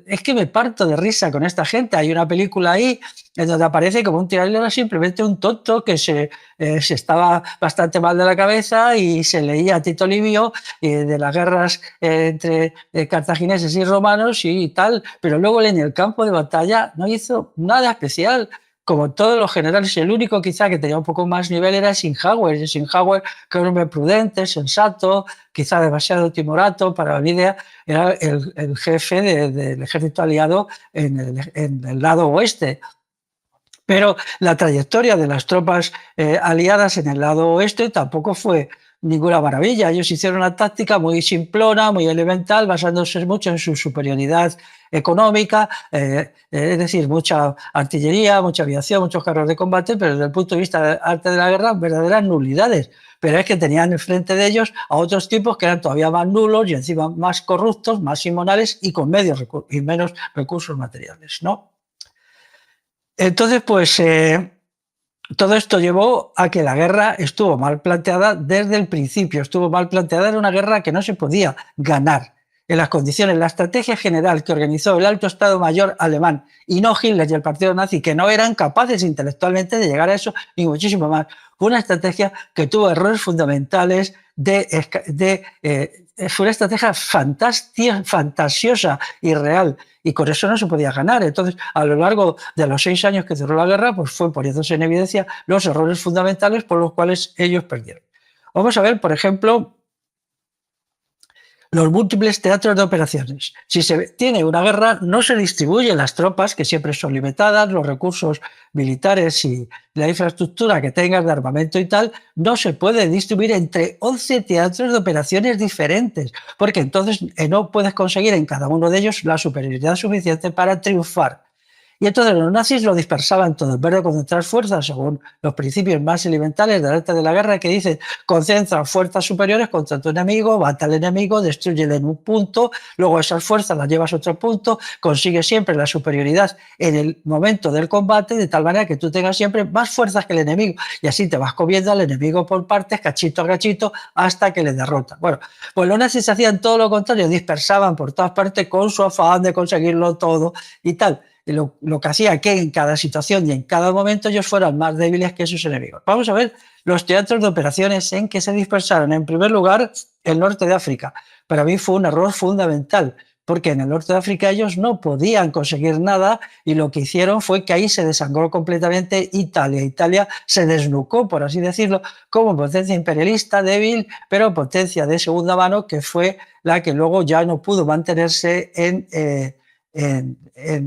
Speaker 1: es que me parto de risa con esta gente. Hay una película ahí en donde aparece como un tirano, era simplemente un tonto que se estaba bastante mal de la cabeza y se leía a Tito Livio de las guerras entre cartagineses y romanos y tal, pero luego en el campo de batalla no hizo nada especial. Como todos los generales, el único quizá que tenía un poco más nivel era Eisenhower. Eisenhower, que era un hombre prudente, sensato, quizá demasiado timorato para la idea, era el jefe del ejército aliado en el lado oeste. Pero la trayectoria de las tropas aliadas en el lado oeste tampoco fue ninguna maravilla. Ellos hicieron una táctica muy simplona, muy elemental, basándose mucho en su superioridad económica, es decir, mucha artillería, mucha aviación, muchos carros de combate, pero desde el punto de vista del arte de la guerra, verdaderas nulidades. Pero es que tenían enfrente de ellos a otros tipos que eran todavía más nulos y encima más corruptos, más inmonales y con menos recursos materiales, ¿no? Entonces, pues todo esto llevó a que la guerra estuvo mal planteada desde el principio, estuvo mal planteada, era una guerra que no se podía ganar en las condiciones. La estrategia general que organizó el Alto Estado Mayor alemán y no Hitler y el partido nazi, que no eran capaces intelectualmente de llegar a eso, ni muchísimo más, fue una estrategia que tuvo errores fundamentales fue una estrategia fantasiosa y real, y con eso no se podía ganar. Entonces, a lo largo de los 6 años que duró la guerra, pues fue poniéndose en evidencia los errores fundamentales por los cuales ellos perdieron. Vamos a ver, por ejemplo, los múltiples teatros de operaciones. Si se tiene una guerra, no se distribuyen las tropas, que siempre son limitadas, los recursos militares y la infraestructura que tengas de armamento y tal, no se puede distribuir entre 11 teatros de operaciones diferentes, porque entonces no puedes conseguir en cada uno de ellos la superioridad suficiente para triunfar. Y entonces los nazis lo dispersaban todo, en vez de concentrar fuerzas según los principios más elementales del arte de la guerra que dicen concentra fuerzas superiores contra tu enemigo, mata al enemigo, destrúyele en un punto, luego esas fuerzas las llevas a otro punto, consigues siempre la superioridad en el momento del combate de tal manera que tú tengas siempre más fuerzas que el enemigo y así te vas comiendo al enemigo por partes, cachito a cachito, hasta que le derrotas. Bueno, pues los nazis hacían todo lo contrario, dispersaban por todas partes con su afán de conseguirlo todo y tal. Y lo que hacía que en cada situación y en cada momento ellos fueran más débiles que sus enemigos. Vamos a ver los teatros de operaciones en que se dispersaron. En primer lugar, el norte de África. Para mí fue un error fundamental, porque en el norte de África ellos no podían conseguir nada y lo que hicieron fue que ahí se desangró completamente Italia. Italia se desnucó, por así decirlo, como potencia imperialista débil, pero potencia de segunda mano, que fue la que luego ya no pudo mantenerse en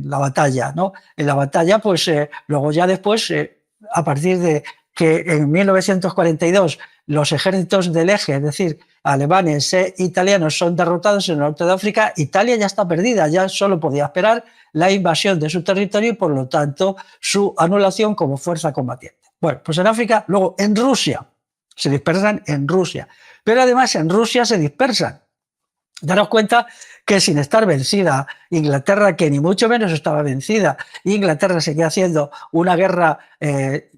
Speaker 1: la batalla, ¿no? En la batalla, pues luego ya después, a partir de que en 1942 los ejércitos del eje, es decir, alemanes e italianos, son derrotados en el norte de África, Italia ya está perdida, ya solo podía esperar la invasión de su territorio y por lo tanto su anulación como fuerza combatiente. Bueno, pues en África, luego en Rusia, se dispersan en Rusia, pero además en Rusia se dispersan. Daros cuenta que sin estar vencida, Inglaterra, que ni mucho menos estaba vencida, Inglaterra seguía haciendo una guerra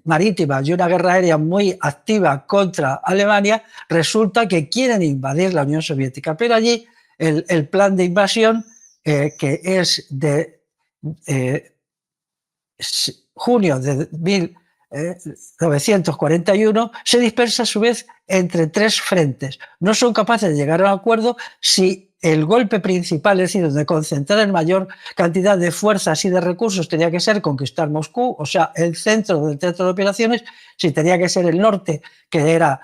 Speaker 1: marítima y una guerra aérea muy activa contra Alemania, resulta que quieren invadir la Unión Soviética. Pero allí el plan de invasión, que es de junio de 1941, se dispersa a su vez entre tres frentes. No son capaces de llegar a un acuerdo si el golpe principal, es decir, donde concentrar mayor cantidad de fuerzas y de recursos tenía que ser conquistar Moscú, o sea, el centro del teatro de operaciones, si tenía que ser el norte, que era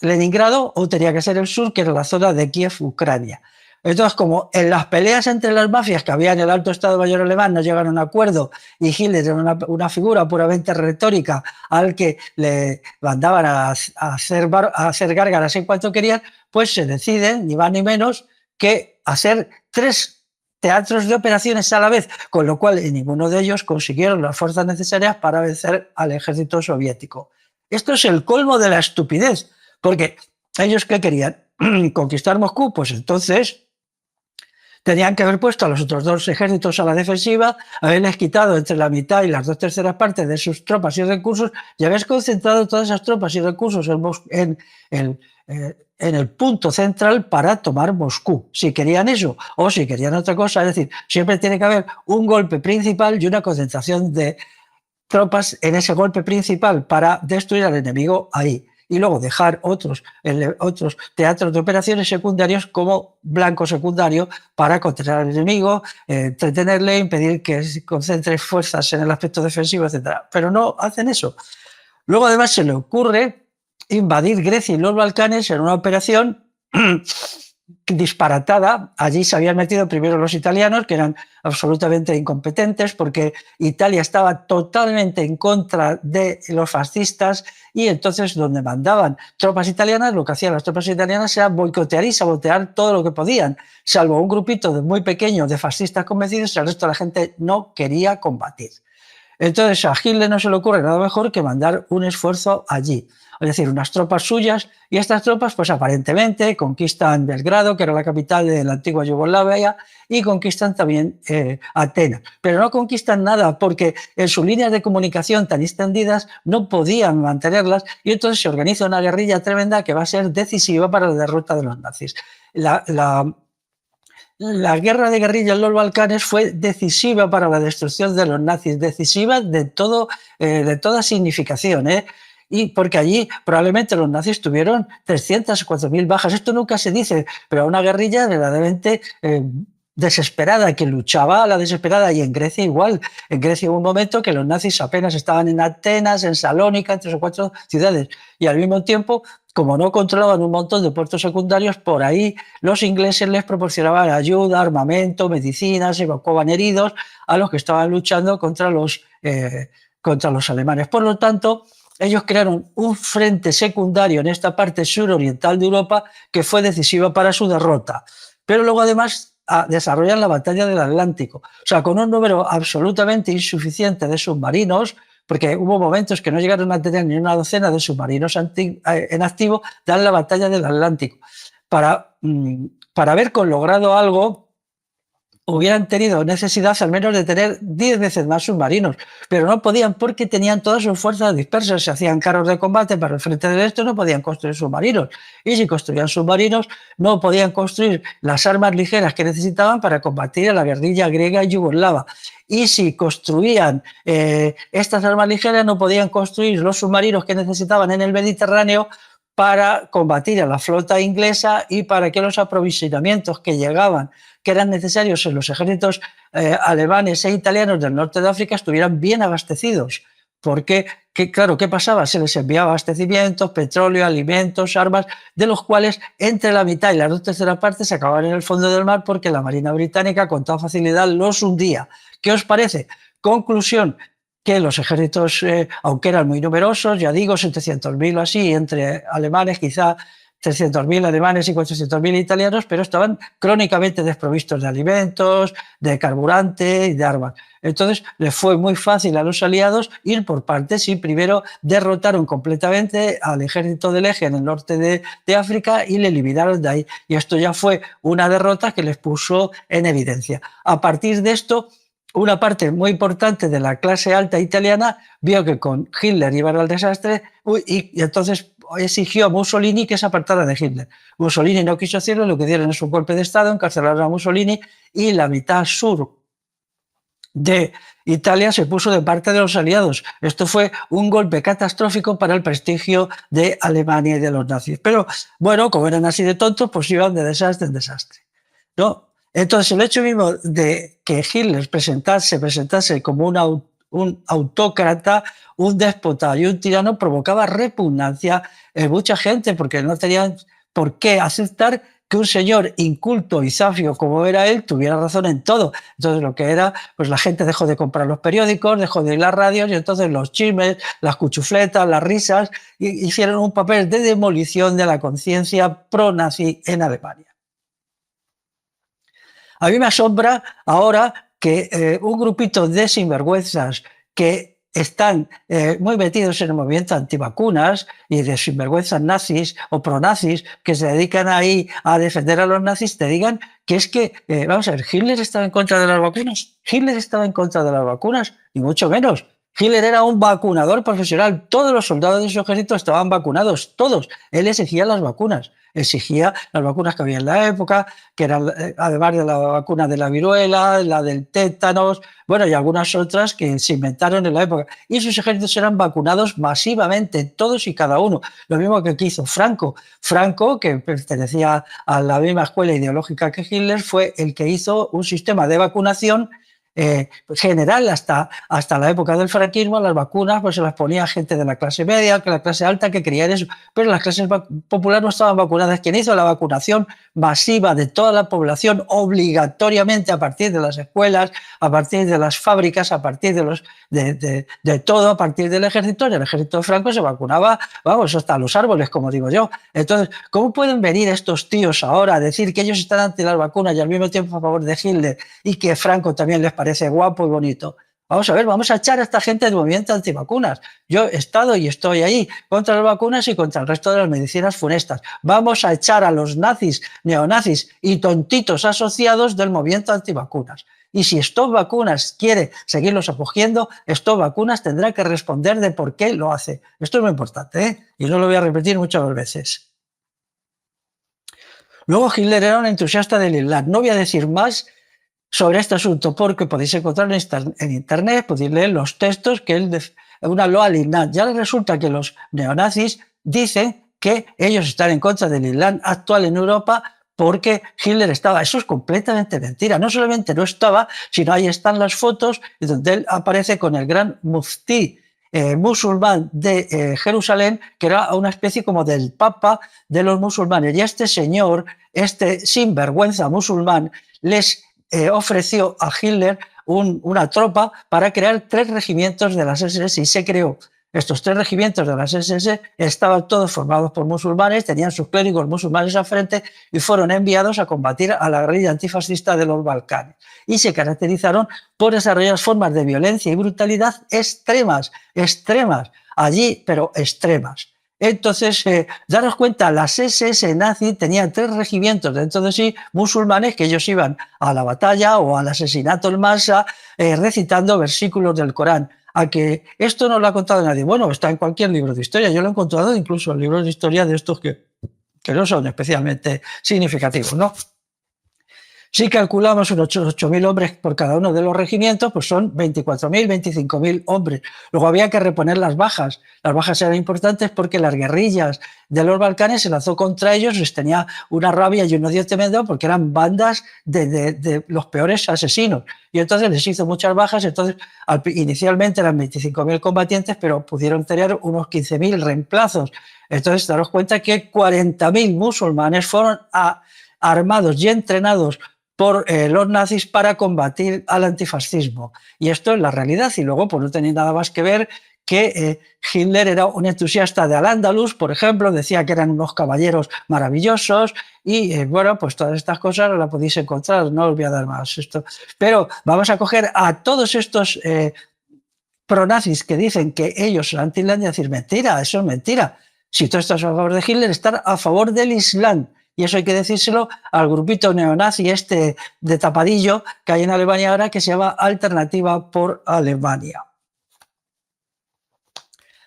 Speaker 1: Leningrado, o tenía que ser el sur, que era la zona de Kiev, Ucrania. Entonces, como en las peleas entre las mafias que había en el alto Estado Mayor alemán no llegaron a un acuerdo y Hitler era una figura puramente retórica al que le mandaban a hacer gárgaras en cuanto querían, pues se deciden, ni más ni menos, que hacer tres teatros de operaciones a la vez, con lo cual en ninguno de ellos consiguieron las fuerzas necesarias para vencer al ejército soviético. Esto es el colmo de la estupidez, porque ellos ¿qué querían? Conquistar Moscú, pues entonces tenían que haber puesto a los otros dos ejércitos a la defensiva, haberles quitado entre la mitad y las 2/3 partes de sus tropas y recursos y haber concentrado todas esas tropas y recursos en el punto central para tomar Moscú, si querían eso o si querían otra cosa. Es decir, siempre tiene que haber un golpe principal y una concentración de tropas en ese golpe principal para destruir al enemigo ahí. Y luego dejar otros teatros de operaciones secundarios como blanco secundario para controlar al enemigo, entretenerle, impedir que se concentre fuerzas en el aspecto defensivo, etc. Pero no hacen eso. Luego además se le ocurre invadir Grecia y los Balcanes en una operación disparatada. Allí se habían metido primero los italianos, que eran absolutamente incompetentes porque Italia estaba totalmente en contra de los fascistas y entonces donde mandaban tropas italianas, lo que hacían las tropas italianas era boicotear y sabotear todo lo que podían, salvo un grupito muy pequeño de fascistas convencidos, el resto de la gente no quería combatir. Entonces a Hitler no se le ocurre nada mejor que mandar un esfuerzo allí, es decir, unas tropas suyas, y estas tropas pues aparentemente conquistan Belgrado, que era la capital de la antigua Yugoslavia, y conquistan también Atenas, pero no conquistan nada porque en sus líneas de comunicación tan extendidas no podían mantenerlas y entonces se organiza una guerrilla tremenda que va a ser decisiva para la derrota de los nazis. La guerra de guerrilla en los Balcanes fue decisiva para la destrucción de los nazis, decisiva de toda significación, y porque allí probablemente los nazis tuvieron 300 o 4.000 bajas. Esto nunca se dice, pero una guerrilla verdaderamente desesperada, que luchaba a la desesperada, y en Grecia igual. En Grecia hubo un momento que los nazis apenas estaban en Atenas, en Salónica, en 3 o 4 ciudades, y al mismo tiempo, como no controlaban un montón de puertos secundarios, por ahí los ingleses les proporcionaban ayuda, armamento, medicinas, evacuaban heridos a los que estaban luchando contra los alemanes. Por lo tanto, ellos crearon un frente secundario en esta parte suroriental de Europa que fue decisiva para su derrota. Pero luego además desarrollan la batalla del Atlántico. O sea, con un número absolutamente insuficiente de submarinos, porque hubo momentos que no llegaron a tener ni una docena de submarinos en activo, dan la batalla del Atlántico. Para haber logrado algo, hubieran tenido necesidad al menos de tener 10 veces más submarinos, pero no podían porque tenían todas sus fuerzas dispersas, se hacían carros de combate para el frente del este, no podían construir submarinos, y si construían submarinos no podían construir las armas ligeras que necesitaban para combatir a la guerrilla griega y yugoslava, y si construían estas armas ligeras no podían construir los submarinos que necesitaban en el Mediterráneo para combatir a la flota inglesa y para que los aprovisionamientos que llegaban, que eran necesarios en los ejércitos alemanes e italianos del norte de África, estuvieran bien abastecidos. Porque, claro, ¿qué pasaba? Se les enviaba abastecimientos, petróleo, alimentos, armas, de los cuales entre la mitad y las 2/3 partes se acababan en el fondo del mar porque la Marina Británica con toda facilidad los hundía. ¿Qué os parece? Conclusión, que los ejércitos, aunque eran muy numerosos, ya digo, 700.000 o así, entre alemanes, quizá 300.000 alemanes y 400.000 italianos, pero estaban crónicamente desprovistos de alimentos, de carburante y de armas. Entonces, les fue muy fácil a los aliados ir por partes y primero derrotaron completamente al ejército del Eje en el norte de África y le eliminaron de ahí. Y esto ya fue una derrota que les puso en evidencia. A partir de esto, una parte muy importante de la clase alta italiana vio que con Hitler iban al desastre y entonces exigió a Mussolini que se apartara de Hitler. Mussolini no quiso hacerlo, lo que dieron es un golpe de Estado, encarcelaron a Mussolini y la mitad sur de Italia se puso de parte de los aliados. Esto fue un golpe catastrófico para el prestigio de Alemania y de los nazis. Pero bueno, como eran así de tontos, pues iban de desastre en desastre, ¿no? Entonces, el hecho mismo de que Hitler se presentase como un autócrata, un déspota y un tirano provocaba repugnancia en mucha gente, porque no tenían por qué aceptar que un señor inculto y zafio como era él tuviera razón en todo. Entonces, lo que era, pues la gente dejó de comprar los periódicos, dejó de ir las radios, y entonces los chismes, las cuchufletas, las risas, hicieron un papel de demolición de la conciencia pro-nazi en Alemania. A mí me asombra ahora que un grupito de sinvergüenzas que están muy metidos en el movimiento antivacunas y de sinvergüenzas nazis o pronazis que se dedican ahí a defender a los nazis, te digan que es que, vamos a ver, Hitler estaba en contra de las vacunas. Hitler estaba en contra de las vacunas, ni mucho menos. Hitler era un vacunador profesional. Todos los soldados de su ejército estaban vacunados, todos. Él exigía las vacunas. Exigía las vacunas que había en la época, que eran, además de la vacuna de la viruela, la del tétanos, bueno, y algunas otras que se inventaron en la época. Y sus ejércitos eran vacunados masivamente, todos y cada uno. Lo mismo que hizo Franco. Franco, que pertenecía a la misma escuela ideológica que Hitler, fue el que hizo un sistema de vacunación general hasta la época del franquismo. Las vacunas pues se las ponía gente de la clase media, que la clase alta, que creía en eso, pero las clases populares no estaban vacunadas. Quien hizo la vacunación masiva de toda la población obligatoriamente a partir de las escuelas, a partir de las fábricas, a partir de todo, a partir del ejército, en el ejército de Franco se vacunaba, vamos, hasta los árboles, como digo yo. Entonces, ¿cómo pueden venir estos tíos ahora a decir que ellos están ante las vacunas y al mismo tiempo a favor de Hitler y que Franco también les parece guapo y bonito? Vamos a ver, vamos a echar a esta gente del movimiento antivacunas. Yo he estado y estoy ahí contra las vacunas y contra el resto de las medicinas funestas. Vamos a echar a los nazis, neonazis y tontitos asociados del movimiento antivacunas. Y si Stop Vacunas quiere seguirlos acogiendo, Stop Vacunas tendrá que responder de por qué lo hace. Esto es muy importante, ¿eh? Y no lo voy a repetir muchas veces. Luego Hitler era un entusiasta del Islam. No voy a decir más sobre este asunto porque podéis encontrar en internet, podéis leer los textos que él una loa al Islam. Ya resulta que los neonazis dicen que ellos están en contra del Islam actual en Europa porque Hitler estaba. Eso es completamente mentira. No solamente no estaba, sino ahí están las fotos donde él aparece con el gran muftí musulmán de Jerusalén, que era una especie como del papa de los musulmanes. Y este señor, este sinvergüenza musulmán, les ofreció a Hitler una tropa para crear 3 regimientos de las SS y se creó Estos 3 regimientos de las SS estaban todos formados por musulmanes, tenían sus clérigos musulmanes al frente y fueron enviados a combatir a la guerrilla antifascista de los Balcanes. Y se caracterizaron por desarrollar formas de violencia y brutalidad extremas, allí, pero extremas. Entonces, daros cuenta, las SS nazi tenían 3 regimientos dentro de sí musulmanes que ellos iban a la batalla o al asesinato en masa recitando versículos del Corán. A que esto no lo ha contado nadie. Bueno, está en cualquier libro de historia. Yo lo he encontrado incluso en libros de historia de estos que no son especialmente significativos, ¿no? Si calculamos unos 8.000 hombres por cada uno de los regimientos, pues son 24.000, 25.000 hombres. Luego había que reponer las bajas. Las bajas eran importantes porque las guerrillas de los Balcanes se lanzó contra ellos, les tenía una rabia y un odio tremendo porque eran bandas de los peores asesinos. Y entonces les hizo muchas bajas. Entonces, inicialmente eran 25.000 combatientes, pero pudieron tener unos 15.000 reemplazos. Entonces, daros cuenta que 40.000 musulmanes fueron armados y entrenados por los nazis para combatir al antifascismo. Y esto es la realidad. Y luego, pues no tenía nada más que ver que Hitler era un entusiasta de Al-Ándalus, por ejemplo, decía que eran unos caballeros maravillosos y bueno, pues todas estas cosas las podéis encontrar, no os voy a dar más esto. Pero vamos a coger a todos estos pronazis que dicen que ellos son anti-Islam y decir, mentira, eso es mentira. Si tú estás a favor de Hitler, estar a favor del Islam. Y eso hay que decírselo al grupito neonazi de tapadillo que hay en Alemania ahora, que se llama Alternativa por Alemania.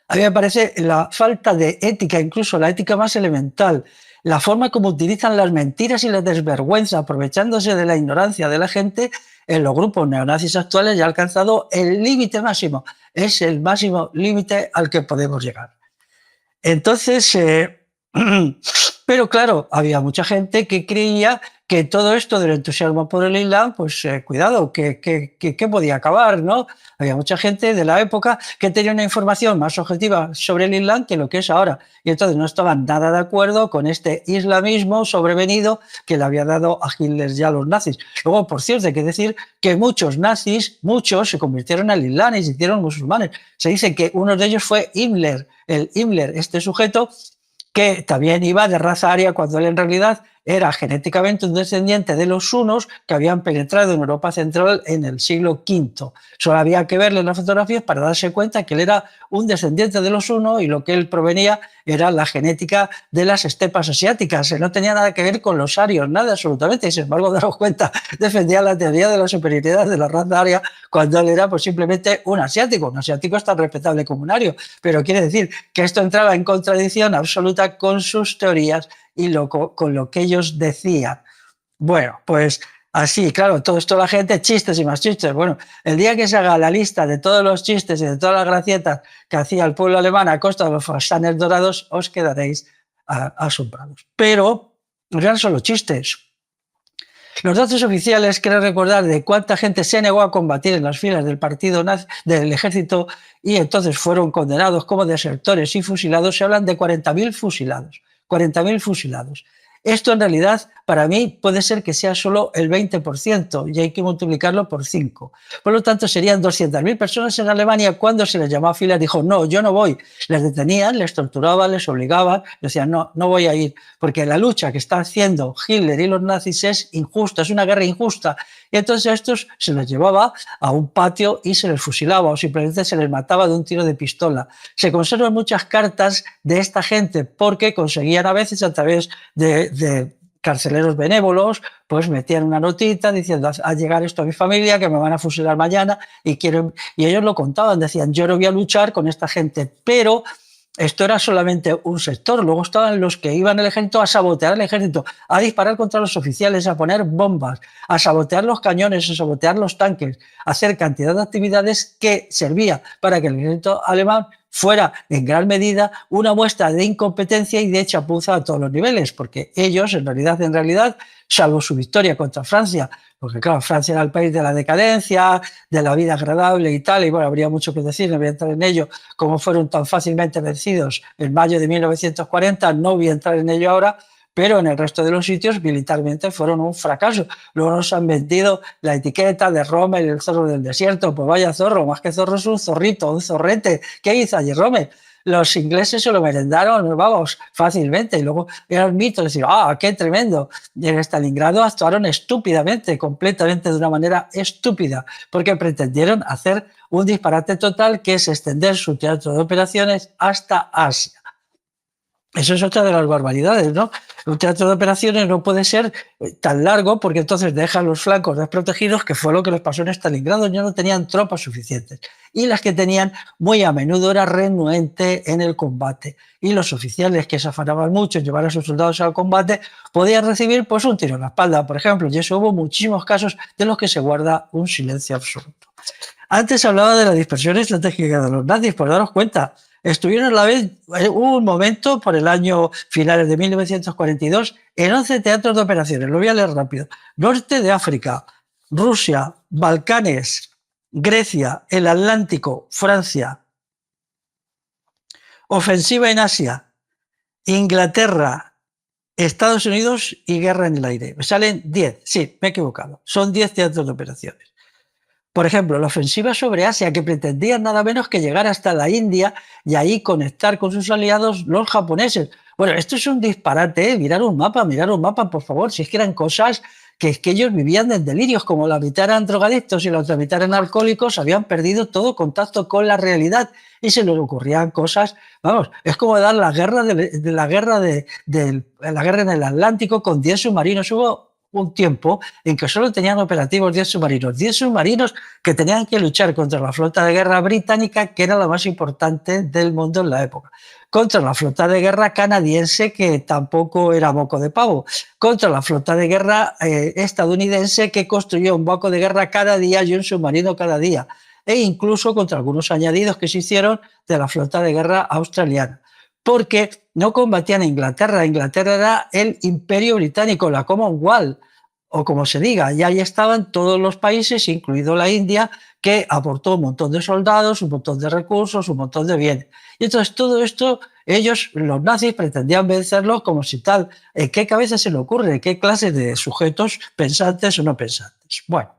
Speaker 1: A mí me parece la falta de ética, incluso la ética más elemental, la forma como utilizan las mentiras y la desvergüenza, aprovechándose de la ignorancia de la gente, en los grupos neonazis actuales ya ha alcanzado el límite máximo. Es el máximo límite al que podemos llegar. Entonces, pero claro, había mucha gente que creía que todo esto del entusiasmo por el Islam, pues cuidado, que podía acabar, ¿no? Había mucha gente de la época que tenía una información más objetiva sobre el Islam que lo que es ahora. Y entonces no estaban nada de acuerdo con este islamismo sobrevenido que le había dado a Hitler y a los nazis. Luego, por cierto, hay que decir que muchos nazis, muchos se convirtieron al Islam y se hicieron musulmanes. Se dice que uno de ellos fue Himmler, este sujeto que también iba de raza aria cuando él en realidad era genéticamente un descendiente de los hunos que habían penetrado en Europa Central en el siglo V. Solo había que verle las fotografías para darse cuenta que él era un descendiente de los hunos y lo que él provenía era la genética de las estepas asiáticas. No tenía nada que ver con los arios, nada absolutamente. Y sin embargo, daros cuenta, defendía la teoría de la superioridad de la raza aria cuando él era pues, simplemente un asiático. Un asiático es tan respetable como un ario, pero quiere decir que esto entraba en contradicción absoluta con sus teorías y con lo que ellos decían. Bueno, pues así, claro, todo esto la gente, chistes y más chistes. Bueno, el día que se haga la lista de todos los chistes y de todas las gracietas que hacía el pueblo alemán a costa de los fastanes dorados, os quedaréis asombrados. Pero no eran solo chistes. Los datos oficiales, quiero recordar de cuánta gente se negó a combatir en las filas del partido nazi, del ejército, y entonces fueron condenados como desertores y fusilados. Se hablan de 40.000 fusilados. 40.000 fusilados. Esto en realidad para mí puede ser que sea solo el 20% y hay que multiplicarlo por 5. Por lo tanto serían 200.000 personas en Alemania. Cuando se les llamó a filas dijo no, yo no voy. Les detenían, les torturaban, les obligaban, decían no, no voy a ir porque la lucha que está haciendo Hitler y los nazis es injusta, es una guerra injusta. Y entonces a estos se les llevaba a un patio y se les fusilaba o simplemente se les mataba de un tiro de pistola. Se conservan muchas cartas de esta gente porque conseguían a veces a través de carceleros benévolos, pues metían una notita diciendo a llegar esto a mi familia, que me van a fusilar mañana y ellos lo contaban, decían yo no voy a luchar con esta gente, pero esto era solamente un sector. Luego estaban los que iban al ejército a sabotear el ejército, a disparar contra los oficiales, a poner bombas, a sabotear los cañones, a sabotear los tanques, a hacer cantidad de actividades que servía para que el ejército alemán fuera en gran medida una muestra de incompetencia y de chapuza a todos los niveles, porque ellos en realidad, salvo su victoria contra Francia, porque claro, Francia era el país de la decadencia, de la vida agradable y tal, y bueno, habría mucho que decir, no voy a entrar en ello, cómo fueron tan fácilmente vencidos en mayo de 1940, no voy a entrar en ello ahora, pero en el resto de los sitios militarmente fueron un fracaso. Luego nos han vendido la etiqueta de Rommel, el zorro del desierto. Pues vaya zorro, más que zorro es un zorrito, un zorrete. ¿Qué hizo allí Rommel? Los ingleses se lo merendaron, vamos, fácilmente. Y luego era un mito decir, qué tremendo. Y en Stalingrado actuaron estúpidamente, completamente de una manera estúpida, porque pretendieron hacer un disparate total, que es extender su teatro de operaciones hasta Asia. Eso es otra de las barbaridades, ¿no? Un teatro de operaciones no puede ser tan largo, porque entonces deja los flancos desprotegidos, que fue lo que les pasó en Stalingrado. Ya no tenían tropas suficientes. Y las que tenían muy a menudo era renuente en el combate. Y los oficiales que se afanaban mucho en llevar a sus soldados al combate podían recibir pues un tiro en la espalda, por ejemplo. Y eso hubo muchísimos casos de los que se guarda un silencio absoluto. Antes hablaba de la dispersión estratégica de los nazis, por daros cuenta. Estuvieron a la vez, hubo un momento por el año finales de 1942 en 11 teatros de operaciones. Lo voy a leer rápido. Norte de África, Rusia, Balcanes, Grecia, el Atlántico, Francia. Ofensiva en Asia, Inglaterra, Estados Unidos y guerra en el aire. Me salen 10. Sí, me he equivocado. Son 10 teatros de operaciones. Por ejemplo, la ofensiva sobre Asia, que pretendía nada menos que llegar hasta la India y ahí conectar con sus aliados los japoneses. Bueno, esto es un disparate, ¿eh? Mirar un mapa, por favor, si es que eran cosas que es que ellos vivían en delirios, como la mitad eran drogadictos y la otra mitad eran alcohólicos, habían perdido todo contacto con la realidad y se les ocurrían cosas, vamos, es como dar la guerra la guerra en el Atlántico con 10 submarinos. Hubo un tiempo en que solo tenían operativos 10 submarinos que tenían que luchar contra la flota de guerra británica, que era la más importante del mundo en la época, contra la flota de guerra canadiense, que tampoco era moco de pavo, contra la flota de guerra estadounidense, que construyó un barco de guerra cada día y un submarino cada día, e incluso contra algunos añadidos que se hicieron de la flota de guerra australiana, porque no combatían a Inglaterra. Inglaterra era el imperio británico, la Commonwealth, o como se diga, y ahí estaban todos los países, incluido la India, que aportó un montón de soldados, un montón de recursos, un montón de bienes. Y entonces todo esto, ellos, los nazis, pretendían vencerlo como si tal. ¿En qué cabeza se le ocurre? ¿Qué clase de sujetos pensantes o no pensantes? Bueno.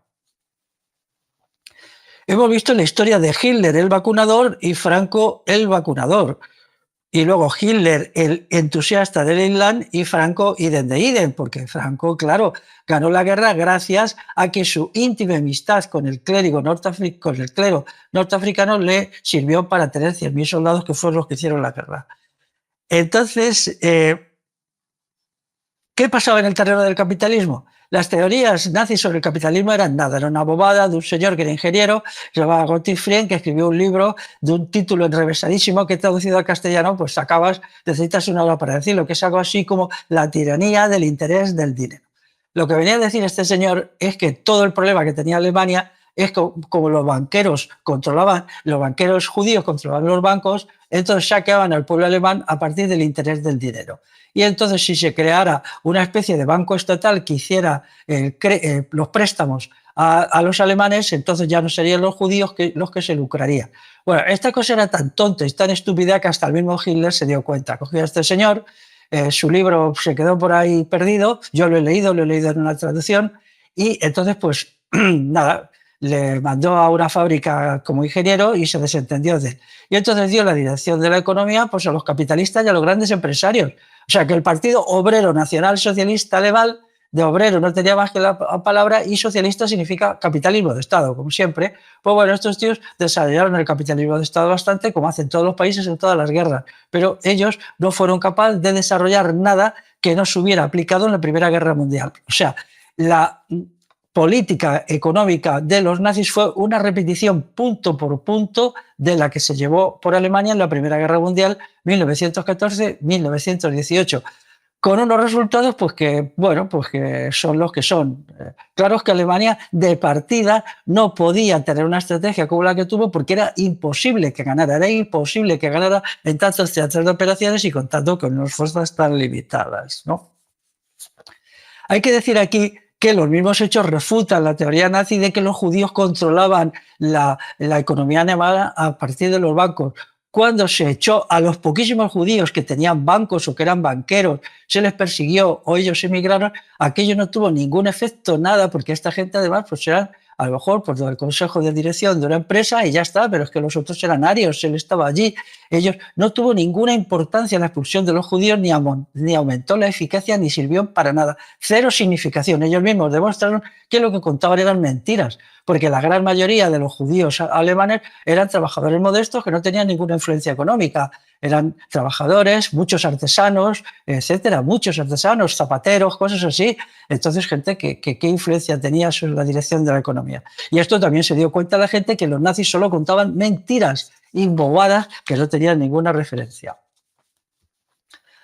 Speaker 1: Hemos visto la historia de Hitler, el vacunador, y Franco, el vacunador. Y luego Hitler, el entusiasta del Islam, y Franco, idem de idem, porque Franco, claro, ganó la guerra gracias a que su íntima amistad con el clero norteafricano le sirvió para tener 100.000 soldados, que fueron los que hicieron la guerra. Entonces, ¿qué pasaba en el terreno del capitalismo? Las teorías nazis sobre el capitalismo eran nada, era una bobada de un señor que era ingeniero, se llamaba Gottlieb Frege, que escribió un libro de un título enrevesadísimo que traducido al castellano, pues necesitas una hora para decirlo, que es algo así como la tiranía del interés del dinero. Lo que venía a decir este señor es que todo el problema que tenía Alemania es que como los banqueros judíos controlaban los bancos, entonces saqueaban al pueblo alemán a partir del interés del dinero. Y entonces, si se creara una especie de banco estatal que hiciera los préstamos a los alemanes, entonces ya no serían los judíos los que se lucrarían. Bueno, esta cosa era tan tonta y tan estúpida que hasta el mismo Hitler se dio cuenta. Cogió a este señor, su libro se quedó por ahí perdido, yo lo he leído en una traducción, y entonces, pues nada, le mandó a una fábrica como ingeniero y se desentendió de él. Y entonces dio la dirección de la economía pues a los capitalistas y a los grandes empresarios. O sea, que el Partido Obrero Nacional Socialista Alemán, de obrero no tenía más que la palabra, y socialista significa capitalismo de Estado, como siempre. Pues bueno, estos tíos desarrollaron el capitalismo de Estado bastante, como hacen todos los países en todas las guerras, pero ellos no fueron capaces de desarrollar nada que no se hubiera aplicado en la Primera Guerra Mundial. O sea, la política económica de los nazis fue una repetición punto por punto de la que se llevó por Alemania en la Primera Guerra Mundial 1914-1918, con unos resultados pues que son los que son. Claro es que Alemania de partida no podía tener una estrategia como la que tuvo, porque era imposible que ganara en tantos teatros de operaciones y contando con unas fuerzas tan limitadas, ¿no? Hay que decir aquí que los mismos hechos refutan la teoría nazi de que los judíos controlaban la economía alemana a partir de los bancos. cuando se echó a los poquísimos judíos que tenían bancos o que eran banqueros, se les persiguió o ellos emigraron, aquello no tuvo ningún efecto, nada, porque esta gente además pues eran a lo mejor por el consejo de dirección de una empresa y ya está, pero es que los otros eran arios, él estaba allí. Ellos no tuvo ninguna importancia la expulsión de los judíos, ni aumentó la eficacia, ni sirvió para nada. Cero significación. Ellos mismos demostraron que lo que contaban eran mentiras, porque la gran mayoría de los judíos alemanes eran trabajadores modestos que no tenían ninguna influencia económica. Eran trabajadores, muchos artesanos, etcétera, muchos artesanos, zapateros, cosas así. Entonces, gente que qué influencia tenía sobre la dirección de la economía. Y esto también se dio cuenta la gente que los nazis solo contaban mentiras y bobadas que no tenían ninguna referencia.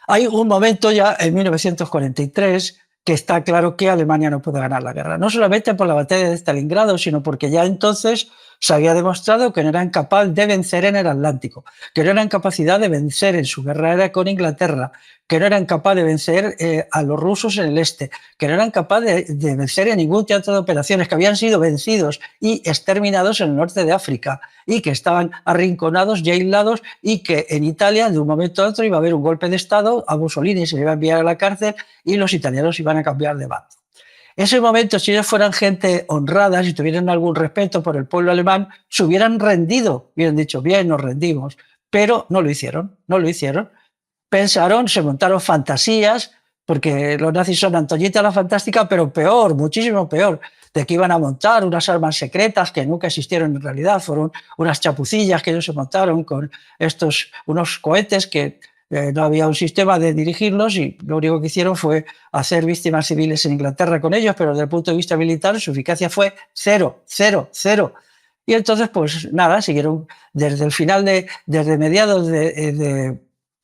Speaker 1: Hay un momento ya en 1943 que está claro que Alemania no puede ganar la guerra, no solamente por la batalla de Stalingrado, sino porque ya entonces se había demostrado que no eran capaces de vencer en el Atlántico, que no eran capaces de vencer en su guerra con Inglaterra, que no eran capaces de vencer a los rusos en el este, que no eran capaces de vencer en ningún teatro de operaciones, que habían sido vencidos y exterminados en el norte de África y que estaban arrinconados y aislados y que en Italia de un momento a otro iba a haber un golpe de Estado, a Mussolini se le iba a enviar a la cárcel y los italianos iban a cambiar de bando. En ese momento, si ellos fueran gente honrada, si tuvieran algún respeto por el pueblo alemán, se hubieran rendido, hubieran dicho, bien, nos rendimos, pero no lo hicieron, no lo hicieron. Pensaron, se montaron fantasías, porque los nazis son Antoñita la Fantástica, pero peor, muchísimo peor, de que iban a montar unas armas secretas que nunca existieron en realidad, fueron unas chapucillas que ellos se montaron con unos cohetes que no había un sistema de dirigirlos y lo único que hicieron fue hacer víctimas civiles en Inglaterra con ellos, pero desde el punto de vista militar su eficacia fue cero, cero, cero. Y entonces, pues nada, siguieron desde mediados de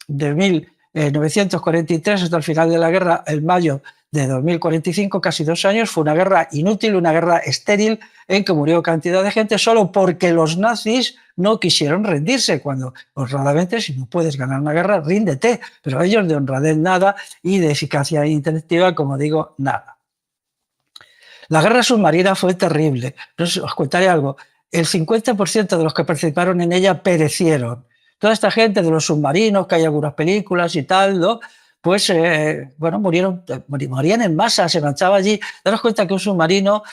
Speaker 1: 1943 hasta el final de la guerra, en mayo de 2045, casi 2 años, fue una guerra inútil, una guerra estéril en que murió cantidad de gente solo porque los nazis no quisieron rendirse, cuando honradamente si no puedes ganar una guerra, ríndete, pero ellos de honradez nada y de eficacia intelectiva, como digo, nada. La guerra submarina fue terrible. Os contaré algo. El 50% de los que participaron en ella perecieron. Toda esta gente de los submarinos, que hay algunas películas y tal, ¿no? Pues, bueno, morían en masa, se marchaba allí. Daros cuenta que un submarino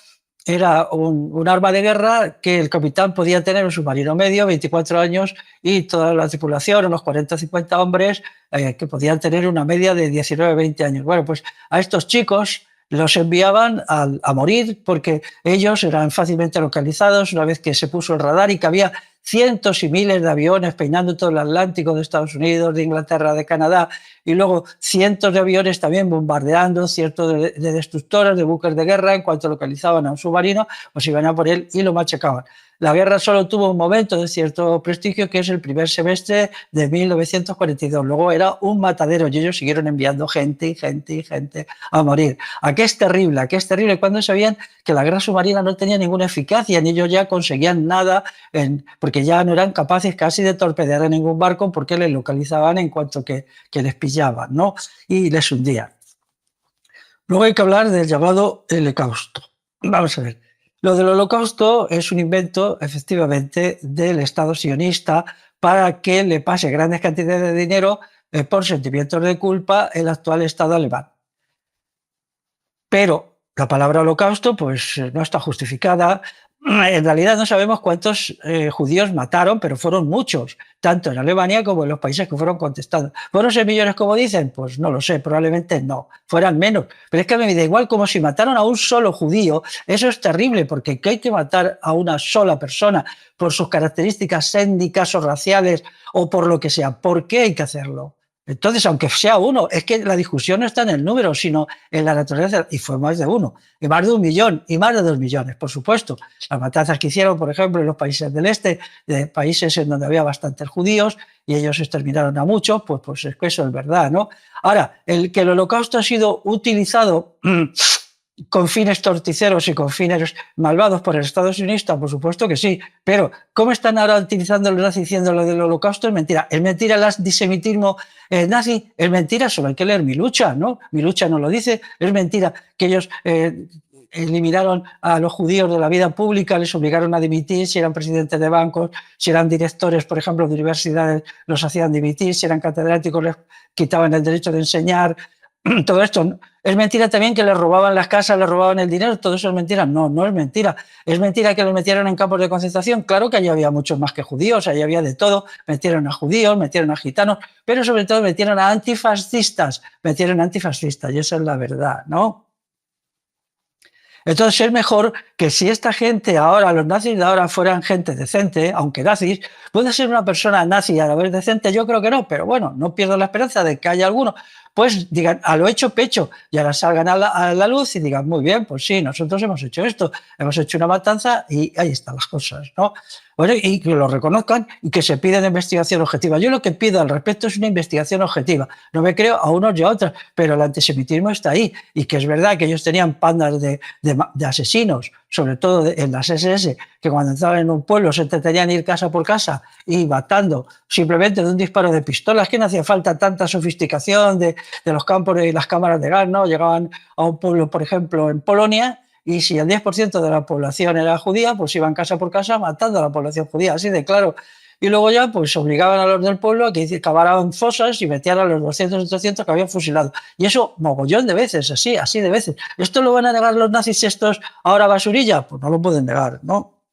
Speaker 1: era un arma de guerra que el capitán podía tener, un submarino medio, 24 años, y toda la tripulación, unos 40 o 50 hombres, que podían tener una media de 19 o 20 años. Bueno, pues a estos chicos los enviaban a morir porque ellos eran fácilmente localizados una vez que se puso el radar y que había cientos y miles de aviones peinando todo el Atlántico de Estados Unidos, de Inglaterra, de Canadá, y luego cientos de aviones también bombardeando, ciertos de destructores, de buques de guerra. En cuanto localizaban a un submarino, pues iban a por él y lo machacaban. La guerra solo tuvo un momento de cierto prestigio, que es el primer semestre de 1942. Luego era un matadero y ellos siguieron enviando gente y gente y gente a morir. ¿A qué es terrible? ¿A qué es terrible? Cuando sabían que la guerra submarina no tenía ninguna eficacia, ni ellos ya conseguían nada, porque ya no eran capaces casi de torpedear a ningún barco porque les localizaban en cuanto que les pillaban, ¿no? Y les hundían. Luego hay que hablar del llamado Holocausto. Vamos a ver. Lo del Holocausto es un invento, efectivamente, del Estado sionista para que le pase grandes cantidades de dinero por sentimientos de culpa el actual Estado alemán. Pero la palabra holocausto pues, no está justificada. En realidad no sabemos cuántos judíos mataron, pero fueron muchos, tanto en Alemania como en los países que fueron contestados. ¿Fueron 6 millones como dicen? Pues no lo sé, probablemente no, fueran menos. Pero es que me da igual, como si mataron a un solo judío. Eso es terrible, porque hay que matar a una sola persona por sus características étnicas o raciales o por lo que sea. ¿Por qué hay que hacerlo? Entonces, aunque sea uno, es que la discusión no está en el número, sino en la naturaleza, y fue más de uno, y más de 1 millón, y más de 2 millones, por supuesto. Las matanzas que hicieron, por ejemplo, en los países del este, de países en donde había bastantes judíos, y ellos exterminaron a muchos, pues es que eso es verdad, ¿no? Ahora, que el Holocausto ha sido utilizado con fines torticeros y con fines malvados por el Estado sionista, por supuesto que sí, pero ¿cómo están ahora utilizando los nazis diciendo lo del Holocausto? Es mentira. Es mentira el antisemitismo nazi, es mentira, solo hay que leer Mi Lucha, ¿no? Mi Lucha no lo dice, es mentira que ellos eliminaron a los judíos de la vida pública, les obligaron a dimitir, si eran presidentes de bancos, si eran directores, por ejemplo, de universidades, los hacían dimitir, si eran catedráticos, les quitaban el derecho de enseñar. Todo esto es mentira también que les robaban las casas, les robaban el dinero, todo eso es mentira. No, no es mentira. Es mentira que los metieron en campos de concentración. Claro que allí había muchos más que judíos, allí había de todo. Metieron a judíos, metieron a gitanos, pero sobre todo metieron a antifascistas, y esa es la verdad, ¿no? Entonces es mejor que si esta gente ahora, los nazis de ahora fueran gente decente, aunque nazis, ¿puede ser una persona nazi y a la vez decente? Yo creo que no, pero bueno, no pierdo la esperanza de que haya alguno. Pues digan, a lo hecho pecho, y ahora salgan a la luz y digan, muy bien, pues sí, nosotros hemos hecho esto, hemos hecho una matanza y ahí están las cosas, ¿no? Bueno, y que lo reconozcan y que se pida una investigación objetiva. Yo lo que pido al respecto es una investigación objetiva. No me creo a unos y a otros, pero el antisemitismo está ahí. Y que es verdad que ellos tenían pandas de asesinos, sobre todo en las SS, que cuando entraban en un pueblo se entretenían ir casa por casa y matando simplemente de un disparo de pistolas, que no hacía falta tanta sofisticación de los campos y las cámaras de gas, ¿no? Llegaban a un pueblo, por ejemplo, en Polonia, y si el 10% de la población era judía, pues iban casa por casa matando a la población judía, así de claro. Y luego ya pues obligaban a los del pueblo a que cavaran fosas y metían a los 200 o 300 que habían fusilado. Y eso mogollón de veces, así de veces. ¿Esto lo van a negar los nazis estos ahora basurilla? Pues no lo pueden negar, ¿no?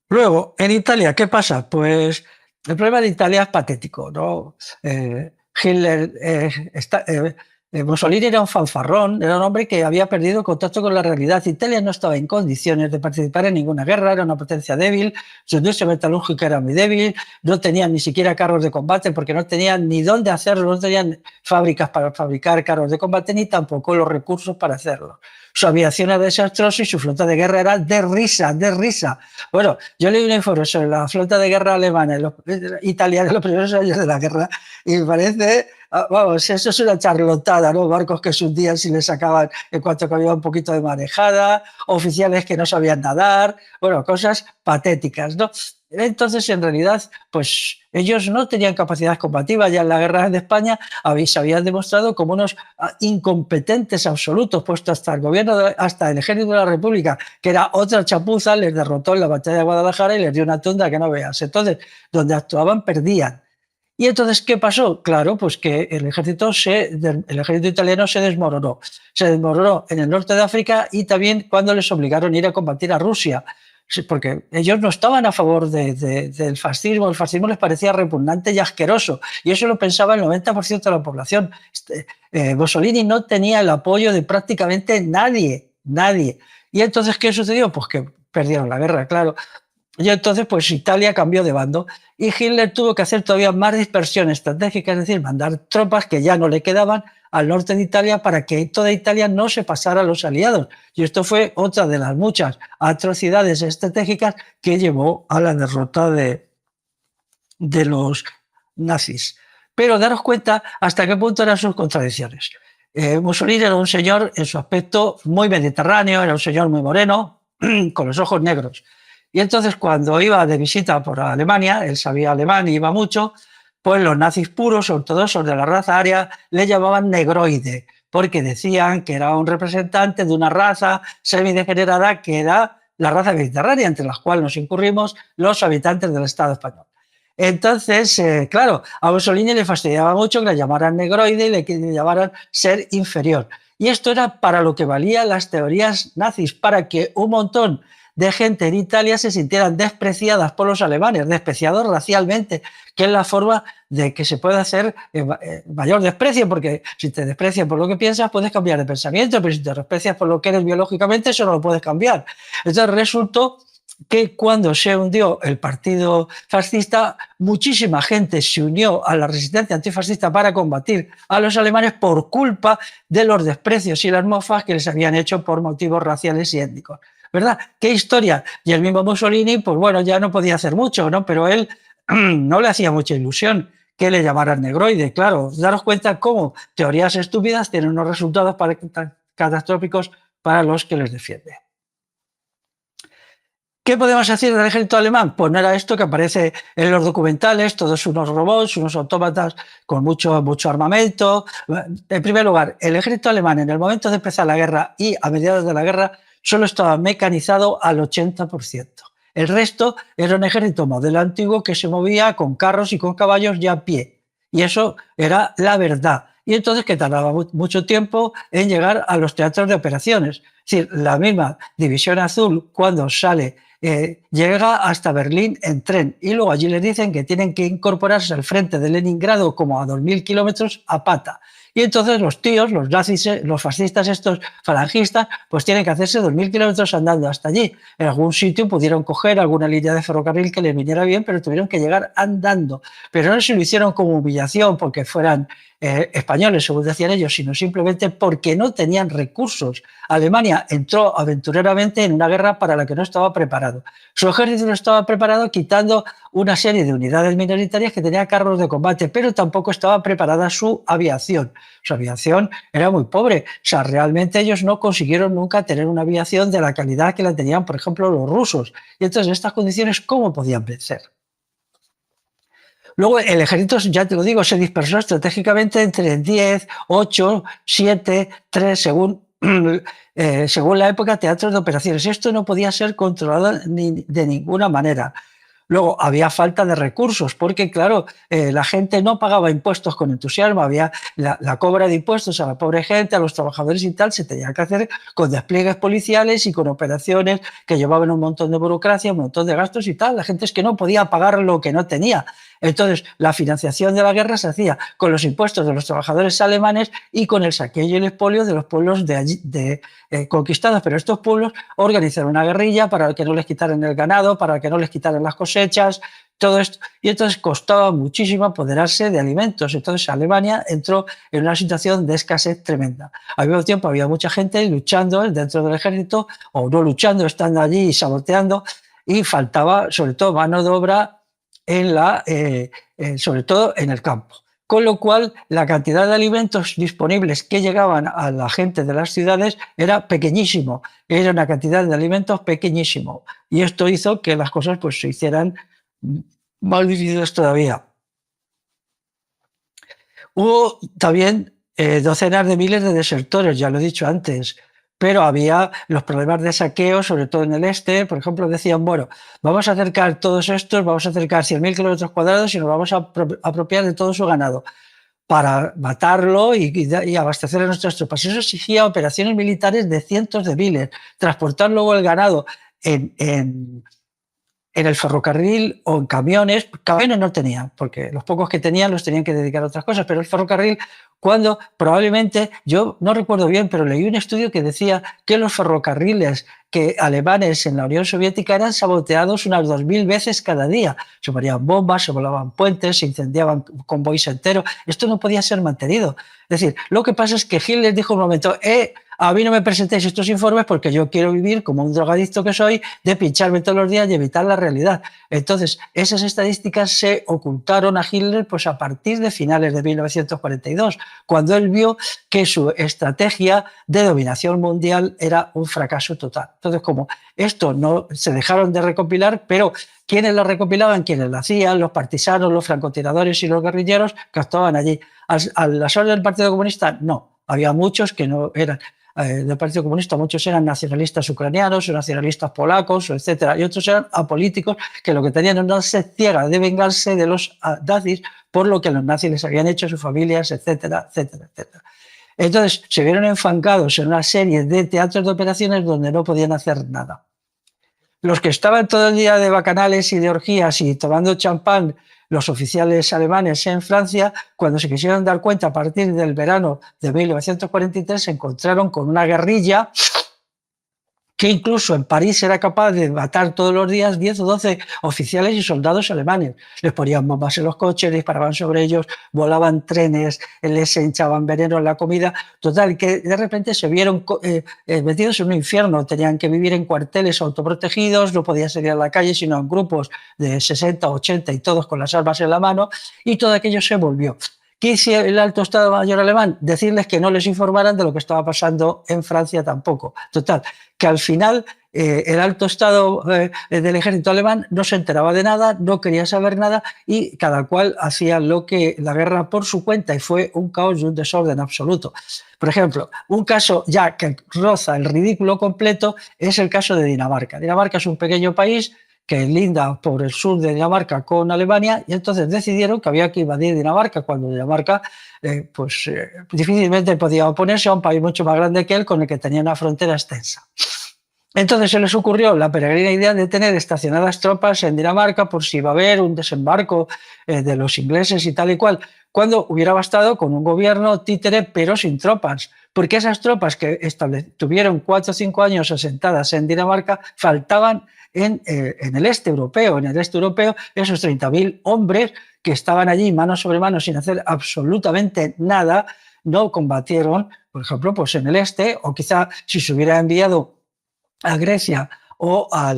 Speaker 1: Luego, en Italia, ¿qué pasa? Pues el problema de Italia es patético, ¿no? Hitler Mussolini era un fanfarrón, era un hombre que había perdido contacto con la realidad. Italia no estaba en condiciones de participar en ninguna guerra, era una potencia débil, su industria metalúrgica era muy débil, no tenían ni siquiera carros de combate porque no tenían ni dónde hacerlo, no tenían fábricas para fabricar carros de combate ni tampoco los recursos para hacerlo. Su aviación era desastrosa y su flota de guerra era de risa, de risa. Bueno, yo leí un informe sobre la flota de guerra alemana italiana en los primeros años de la guerra y me parece, vamos, eso es una charlotada, ¿no? Barcos que se hundían si les sacaban en cuanto que había un poquito de marejada, oficiales que no sabían nadar, bueno, cosas patéticas, ¿no? Entonces, en realidad, pues ellos no tenían capacidad combativa. Ya en la guerra de España se habían demostrado como unos incompetentes absolutos, puesto hasta el gobierno, hasta el ejército de la República, que era otra chapuza, les derrotó en la batalla de Guadalajara y les dio una tunda que no veas. Entonces, donde actuaban, perdían. Y entonces, ¿qué pasó? Claro, pues que el ejército italiano se desmoronó. Se desmoronó en el norte de África y también cuando les obligaron a ir a combatir a Rusia. Sí, porque ellos no estaban a favor del fascismo, el fascismo les parecía repugnante y asqueroso, y eso lo pensaba el 90% de la población. Mussolini no tenía el apoyo de prácticamente nadie. Y entonces, ¿qué sucedió? Pues que perdieron la guerra, claro. Y entonces, pues Italia cambió de bando y Hitler tuvo que hacer todavía más dispersión estratégica, es decir, mandar tropas que ya no le quedaban al norte de Italia para que toda Italia no se pasara a los aliados. Y esto fue otra de las muchas atrocidades estratégicas que llevó a la derrota de los nazis. Pero daros cuenta hasta qué punto eran sus contradicciones. Mussolini era un señor en su aspecto muy mediterráneo, era un señor muy moreno, con los ojos negros. Y entonces cuando iba de visita por Alemania, él sabía alemán y iba mucho, pues los nazis puros, ortodoxos de la raza aria, le llamaban negroide, porque decían que era un representante de una raza semidegenerada que era la raza mediterránea, entre las cuales nos incurrimos los habitantes del Estado español. Entonces, claro, a Mussolini le fastidiaba mucho que le llamaran negroide y le llamaran ser inferior. Y esto era para lo que valían las teorías nazis, para que un montón de gente en Italia se sintieran despreciadas por los alemanes, despreciados racialmente, que es la forma de que se pueda hacer mayor desprecio, porque si te desprecias por lo que piensas, puedes cambiar de pensamiento, pero si te desprecias por lo que eres biológicamente, eso no lo puedes cambiar. Entonces resultó que cuando se hundió el partido fascista, muchísima gente se unió a la resistencia antifascista para combatir a los alemanes por culpa de los desprecios y las mofas que les habían hecho por motivos raciales y étnicos. ¿Verdad? ¿Qué historia? Y el mismo Mussolini, pues bueno, ya no podía hacer mucho, ¿no? Pero él no le hacía mucha ilusión que le llamaran negroide. Claro, daros cuenta cómo teorías estúpidas tienen unos resultados catastróficos para los que les defienden. ¿Qué podemos decir del ejército alemán? Pues no era esto que aparece en los documentales, todos unos robots, unos autómatas con mucho armamento. En primer lugar, el ejército alemán en el momento de empezar la guerra y a mediados de la guerra solo estaba mecanizado al 80%. El resto era un ejército modelo antiguo que se movía con carros y con caballos y a pie. Y eso era la verdad. Y entonces que tardaba mucho tiempo en llegar a los teatros de operaciones. Es decir, la misma División Azul, cuando sale, llega hasta Berlín en tren y luego allí les dicen que tienen que incorporarse al frente de Leningrado como a 2000 kilómetros a pata. Y entonces los tíos, los nazis, los fascistas, estos falangistas, pues tienen que hacerse 2000 kilómetros andando hasta allí. En algún sitio pudieron coger alguna línea de ferrocarril que les viniera bien, pero tuvieron que llegar andando. Pero no se lo hicieron como humillación porque fueran españoles, según decían ellos, sino simplemente porque no tenían recursos. Alemania entró aventureramente en una guerra para la que no estaba preparado. Su ejército no estaba preparado, quitando una serie de unidades minoritarias que tenían carros de combate, pero tampoco estaba preparada su aviación. Su aviación era muy pobre. O sea, realmente ellos no consiguieron nunca tener una aviación de la calidad que la tenían, por ejemplo, los rusos. Y entonces, en estas condiciones, ¿cómo podían vencer? Luego el ejército, ya te lo digo, se dispersó estratégicamente entre 10, 8, 7, 3, según la época, teatros de operaciones. Esto no podía ser controlado de ninguna manera. Luego había falta de recursos, porque claro, la gente no pagaba impuestos con entusiasmo, había la cobra de impuestos a la pobre gente, a los trabajadores y tal, se tenía que hacer con despliegues policiales y con operaciones que llevaban un montón de burocracia, un montón de gastos y tal. La gente es que no podía pagar lo que no tenía. Entonces, la financiación de la guerra se hacía con los impuestos de los trabajadores alemanes y con el saqueo y el expolio de los pueblos conquistados. Pero estos pueblos organizaron una guerrilla para que no les quitaran el ganado, para que no les quitaran las cosechas, todo esto. Y entonces costaba muchísimo apoderarse de alimentos. Entonces Alemania entró en una situación de escasez tremenda. Al mismo tiempo había mucha gente luchando dentro del ejército, o no luchando, estando allí y saboteando, y faltaba sobre todo mano de obra sobre todo en el campo. Con lo cual, la cantidad de alimentos disponibles que llegaban a la gente de las ciudades era pequeñísimo, era una cantidad de alimentos pequeñísimo. Y esto hizo que las cosas pues, se hicieran más difíciles todavía. Hubo también docenas de miles de desertores, ya lo he dicho antes, pero había los problemas de saqueo, sobre todo en el este. Por ejemplo, decían, bueno, vamos a acercar todos estos, vamos a acercar 100.000 kilómetros cuadrados y nos vamos a apropiar de todo su ganado para matarlo y abastecer a nuestras tropas. Eso exigía operaciones militares de cientos de miles, transportar luego el ganado en el ferrocarril o en camiones. Camiones no tenían, porque los pocos que tenían los tenían que dedicar a otras cosas, pero el ferrocarril, cuando probablemente, yo no recuerdo bien, pero leí un estudio que decía que los ferrocarriles alemanes en la Unión Soviética eran saboteados unas 2000 veces cada día. Se ponían bombas, se volaban puentes, se incendiaban convoys enteros. Esto no podía ser mantenido. Es decir, lo que pasa es que Hitler dijo un momento, a mí no me presentéis estos informes porque yo quiero vivir como un drogadicto que soy, de pincharme todos los días y evitar la realidad. Entonces, esas estadísticas se ocultaron a Hitler pues, a partir de finales de 1942, cuando él vio que su estrategia de dominación mundial era un fracaso total. Entonces, como esto no se dejaron de recopilar, pero ¿quiénes lo recopilaban? Quienes lo hacían, los partisanos, los francotiradores y los guerrilleros que actuaban allí. ¿A las órdenes del Partido Comunista? No. Había muchos que no eran del Partido Comunista, muchos eran nacionalistas ucranianos o nacionalistas polacos, etcétera, y otros eran apolíticos que lo que tenían era una sed ciega de vengarse de los nazis por lo que los nazis les habían hecho a sus familias, etcétera, etcétera, etcétera. Entonces se vieron enfangados en una serie de teatros de operaciones donde no podían hacer nada. Los que estaban todo el día de bacanales y de orgías y tomando champán, los oficiales alemanes en Francia, cuando se quisieron dar cuenta a partir del verano de 1943, se encontraron con una guerrilla que incluso en París era capaz de matar todos los días 10 o 12 oficiales y soldados alemanes. Les ponían bombas en los coches, disparaban sobre ellos, volaban trenes, les echaban veneno en la comida. Total, que de repente se vieron metidos en un infierno. Tenían que vivir en cuarteles autoprotegidos, no podían salir a la calle sino en grupos de 60, 80 y todos con las armas en la mano, y todo aquello se volvió. ¿Qué hizo el alto Estado Mayor alemán? Decirles que no les informaran de lo que estaba pasando en Francia tampoco. Total, que al final el alto estado del ejército alemán no se enteraba de nada, no quería saber nada y cada cual hacía la guerra por su cuenta y fue un caos y un desorden absoluto. Por ejemplo, un caso ya que roza el ridículo completo es el caso de Dinamarca. Dinamarca es un pequeño país que linda por el sur de Dinamarca con Alemania y entonces decidieron que había que invadir Dinamarca cuando Dinamarca difícilmente podía oponerse a un país mucho más grande que él con el que tenía una frontera extensa. Entonces se les ocurrió la peregrina idea de tener estacionadas tropas en Dinamarca por si iba a haber un desembarco de los ingleses y tal y cual, cuando hubiera bastado con un gobierno títere pero sin tropas, porque esas tropas que tuvieron 4 o 5 años asentadas en Dinamarca faltaban en el este europeo. En el este europeo esos 30.000 hombres que estaban allí mano sobre mano sin hacer absolutamente nada, no combatieron, por ejemplo, pues en el este, o quizá si se hubiera enviado a Grecia o a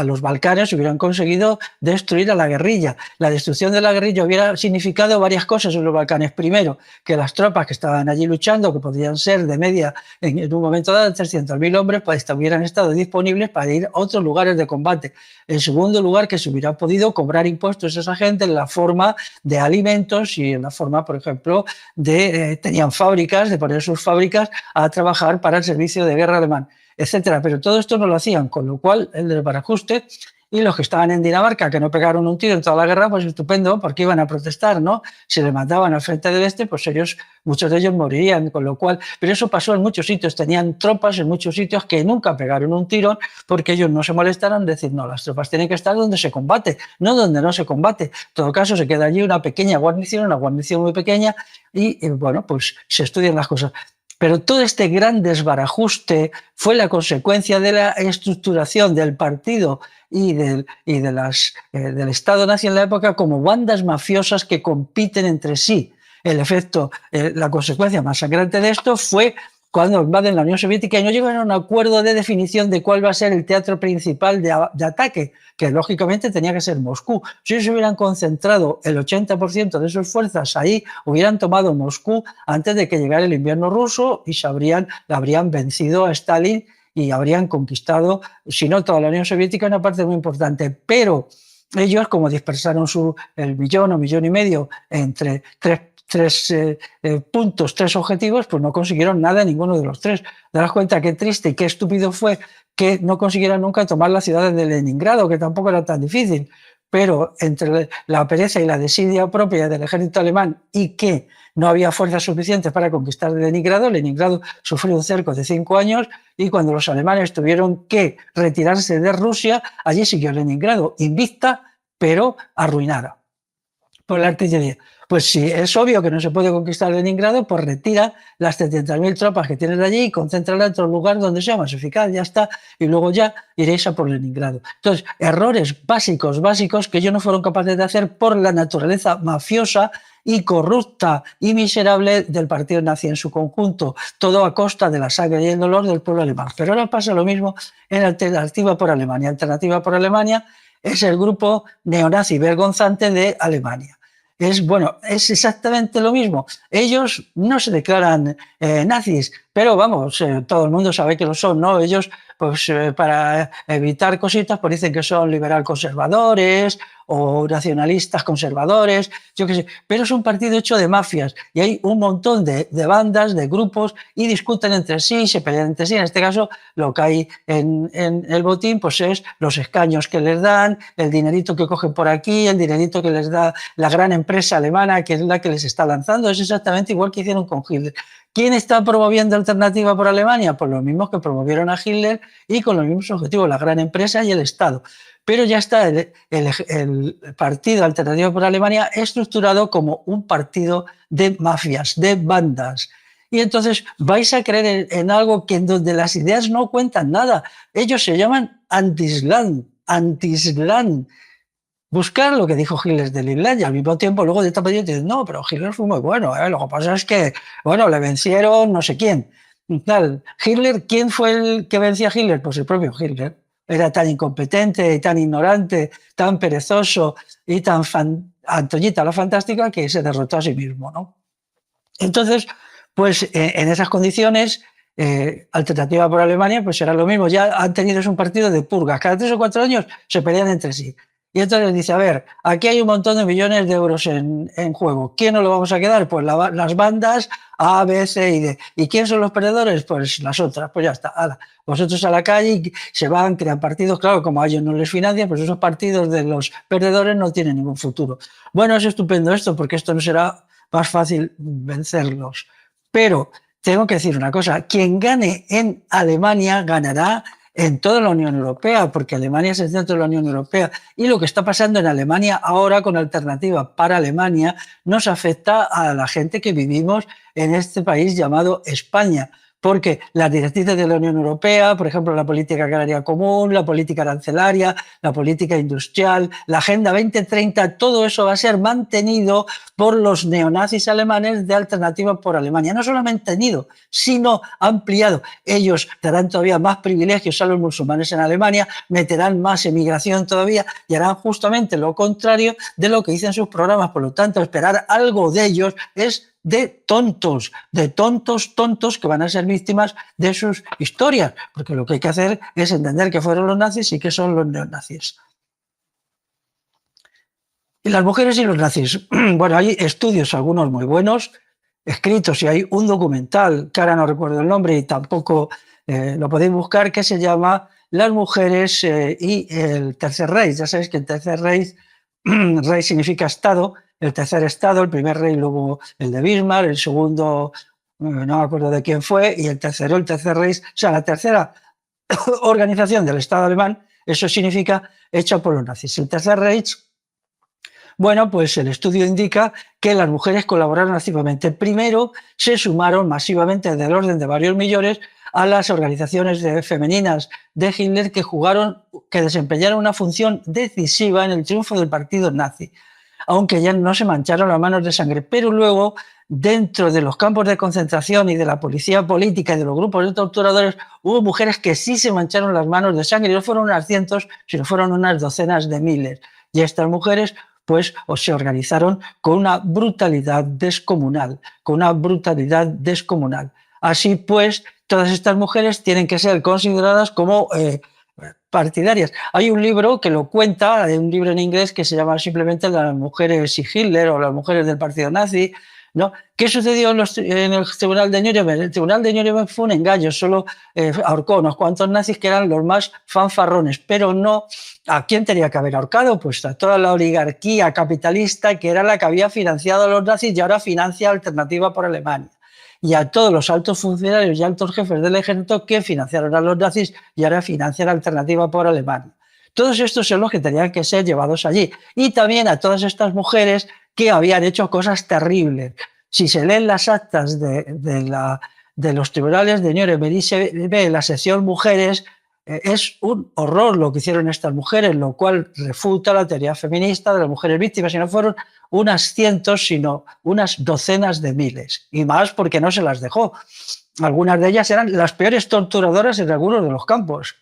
Speaker 1: los Balcanes hubieran conseguido destruir a la guerrilla. La destrucción de la guerrilla hubiera significado varias cosas en los Balcanes. Primero, que las tropas que estaban allí luchando, que podían ser de media en un momento dado 300.000 hombres, pues hubieran estado disponibles para ir a otros lugares de combate. En segundo lugar, que se hubiera podido cobrar impuestos a esa gente en la forma de alimentos y en la forma, por ejemplo, tenían fábricas, de poner sus fábricas a trabajar para el servicio de guerra alemán, etcétera. Pero todo esto no lo hacían, con lo cual el desbarajuste y los que estaban en Dinamarca, que no pegaron un tiro en toda la guerra, pues estupendo, porque iban a protestar, ¿no? Si les mataban al frente del este, pues muchos de ellos morirían, con lo cual, pero eso pasó en muchos sitios, tenían tropas en muchos sitios que nunca pegaron un tiro porque ellos no se molestaron en decir, no, las tropas tienen que estar donde se combate, no donde no se combate. En todo caso, se queda allí una pequeña guarnición, una guarnición muy pequeña y bueno, pues se estudian las cosas. Pero todo este gran desbarajuste fue la consecuencia de la estructuración del partido y del Estado-nación en la época como bandas mafiosas que compiten entre sí. La consecuencia más sangrante de esto fue cuando invaden la Unión Soviética y no llegan a un acuerdo de definición de cuál va a ser el teatro principal de ataque, que lógicamente tenía que ser Moscú. Si ellos hubieran concentrado el 80% de sus fuerzas ahí, hubieran tomado Moscú antes de que llegara el invierno ruso y habrían vencido a Stalin y habrían conquistado, si no toda la Unión Soviética, una parte muy importante. Pero ellos, como dispersaron el millón o millón y medio entre tres puntos, 3 objetivos, pues no consiguieron nada en ninguno de los 3. Te das cuenta qué triste y qué estúpido fue que no consiguieran nunca tomar la ciudad de Leningrado, que tampoco era tan difícil, pero entre la pereza y la desidia propia del ejército alemán y que no había fuerzas suficientes para conquistar Leningrado, Leningrado sufrió un cerco de 5 años y cuando los alemanes tuvieron que retirarse de Rusia, allí siguió Leningrado, invicta, pero arruinada por la artillería. Pues sí, es obvio que no se puede conquistar Leningrado, pues retira las 70.000 tropas que tienes allí y concéntrala en otro lugar donde sea más eficaz, ya está, y luego ya iréis a por Leningrado. Entonces, errores básicos que ellos no fueron capaces de hacer por la naturaleza mafiosa y corrupta y miserable del partido nazi en su conjunto, todo a costa de la sangre y el dolor del pueblo alemán. Pero ahora pasa lo mismo en Alternativa por Alemania. Alternativa por Alemania es el grupo neonazi vergonzante de Alemania. Es exactamente lo mismo. Ellos no se declaran nazis, pero vamos, todo el mundo sabe que lo son, ¿no? Ellos, pues para evitar cositas, pues dicen que son liberal conservadores o nacionalistas conservadores, yo qué sé, pero es un partido hecho de mafias y hay un montón de bandas, de grupos y discuten entre sí, se pelean entre sí. En este caso, lo que hay en el botín pues es los escaños que les dan, el dinerito que cogen por aquí, el dinerito que les da la gran empresa alemana que es la que les está lanzando. Es exactamente igual que hicieron con Hitler. ¿Quién está promoviendo Alternativa por Alemania? Pues los mismos que promovieron a Hitler y con los mismos objetivos, la gran empresa y el Estado. Pero ya está el partido Alternativa por Alemania estructurado como un partido de mafias, de bandas. Y entonces vais a creer en algo que en donde las ideas no cuentan nada. Ellos se llaman anti-Islam. Buscar lo que dijo Hitler del Islam y al mismo tiempo luego de esta partida dicen, no, pero Hitler fue muy bueno, lo que pasa es que, bueno, le vencieron no sé quién. Tal. Hitler, ¿quién fue el que vencía a Hitler? Pues el propio Hitler. Era tan incompetente y tan ignorante, tan perezoso y tan Antoñita la fantástica que se derrotó a sí mismo, ¿no? Entonces, pues en esas condiciones Alternativa por Alemania, pues será lo mismo. Ya han tenido, es un partido de purgas. Cada 3 o 4 años se pelean entre sí. Y entonces dice, a ver, aquí hay un montón de millones de euros en juego. ¿Quién nos lo vamos a quedar? Pues las bandas A, B, C y D. ¿Y quién son los perdedores? Pues las otras. Pues ya está. Ala. Vosotros a la calle y se van, crean partidos. Claro, como a ellos no les financian, pues esos partidos de los perdedores no tienen ningún futuro. Bueno, es estupendo esto, porque esto no será más fácil vencerlos. Pero tengo que decir una cosa, quien gane en Alemania ganará en toda la Unión Europea, porque Alemania es el centro de la Unión Europea. Y lo que está pasando en Alemania ahora con Alternativa para Alemania nos afecta a la gente que vivimos en este país llamado España, porque las directrices de la Unión Europea, por ejemplo, la política agraria común, la política arancelaria, la política industrial, la Agenda 2030, todo eso va a ser mantenido por los neonazis alemanes de Alternativa por Alemania. No solo mantenido, sino ampliado. Ellos darán todavía más privilegios a los musulmanes en Alemania, meterán más emigración todavía y harán justamente lo contrario de lo que dicen sus programas. Por lo tanto, esperar algo de ellos es de tontos que van a ser víctimas de sus historias, porque lo que hay que hacer es entender que fueron los nazis y que son los neonazis. Y las mujeres y los nazis. Bueno, hay estudios, algunos muy buenos, escritos, y hay un documental, que ahora no recuerdo el nombre y tampoco lo podéis buscar, que se llama Las mujeres y el Tercer Reich. Ya sabéis que el Tercer Reich, Reich significa Estado, el tercer Estado, el primer rey, luego el de Bismarck, el segundo, no me acuerdo de quién fue, y el tercero, el Tercer Reich, o sea, la tercera organización del Estado alemán, eso significa hecha por los nazis. El Tercer Reich, bueno, pues el estudio indica que las mujeres colaboraron activamente. Primero, se sumaron masivamente del orden de varios millones a las organizaciones femeninas de Hitler que desempeñaron una función decisiva en el triunfo del partido nazi, aunque ya no se mancharon las manos de sangre. Pero luego, dentro de los campos de concentración y de la policía política y de los grupos de torturadores, hubo mujeres que sí se mancharon las manos de sangre, y no fueron unas cientos, sino fueron unas docenas de miles. Y estas mujeres pues se organizaron con una brutalidad descomunal, Así pues, todas estas mujeres tienen que ser consideradas como partidarias. Hay un libro que lo cuenta, hay un libro en inglés que se llama simplemente Las mujeres y Hitler, o Las mujeres del partido nazi, ¿no? ¿Qué sucedió en el Tribunal de Nuremberg? El Tribunal de Nuremberg fue un engaño, solo ahorcó unos cuantos nazis que eran los más fanfarrones, pero no. ¿A quién tenía que haber ahorcado? Pues a toda la oligarquía capitalista, que era la que había financiado a los nazis y ahora financia Alternativa por Alemania. Y a todos los altos funcionarios y altos jefes del ejército que financiaron a los nazis y ahora financian Alternativa por Alemania. Todos estos son los que tenían que ser llevados allí. Y también a todas estas mujeres que habían hecho cosas terribles. Si se leen las actas de los tribunales de Nuremberg y se ve la sección mujeres, es un horror lo que hicieron estas mujeres, lo cual refuta la teoría feminista de las mujeres víctimas, y no fueron unas cientos, sino unas docenas de miles, y más porque no se las dejó. Algunas de ellas eran las peores torturadoras en algunos de los campos.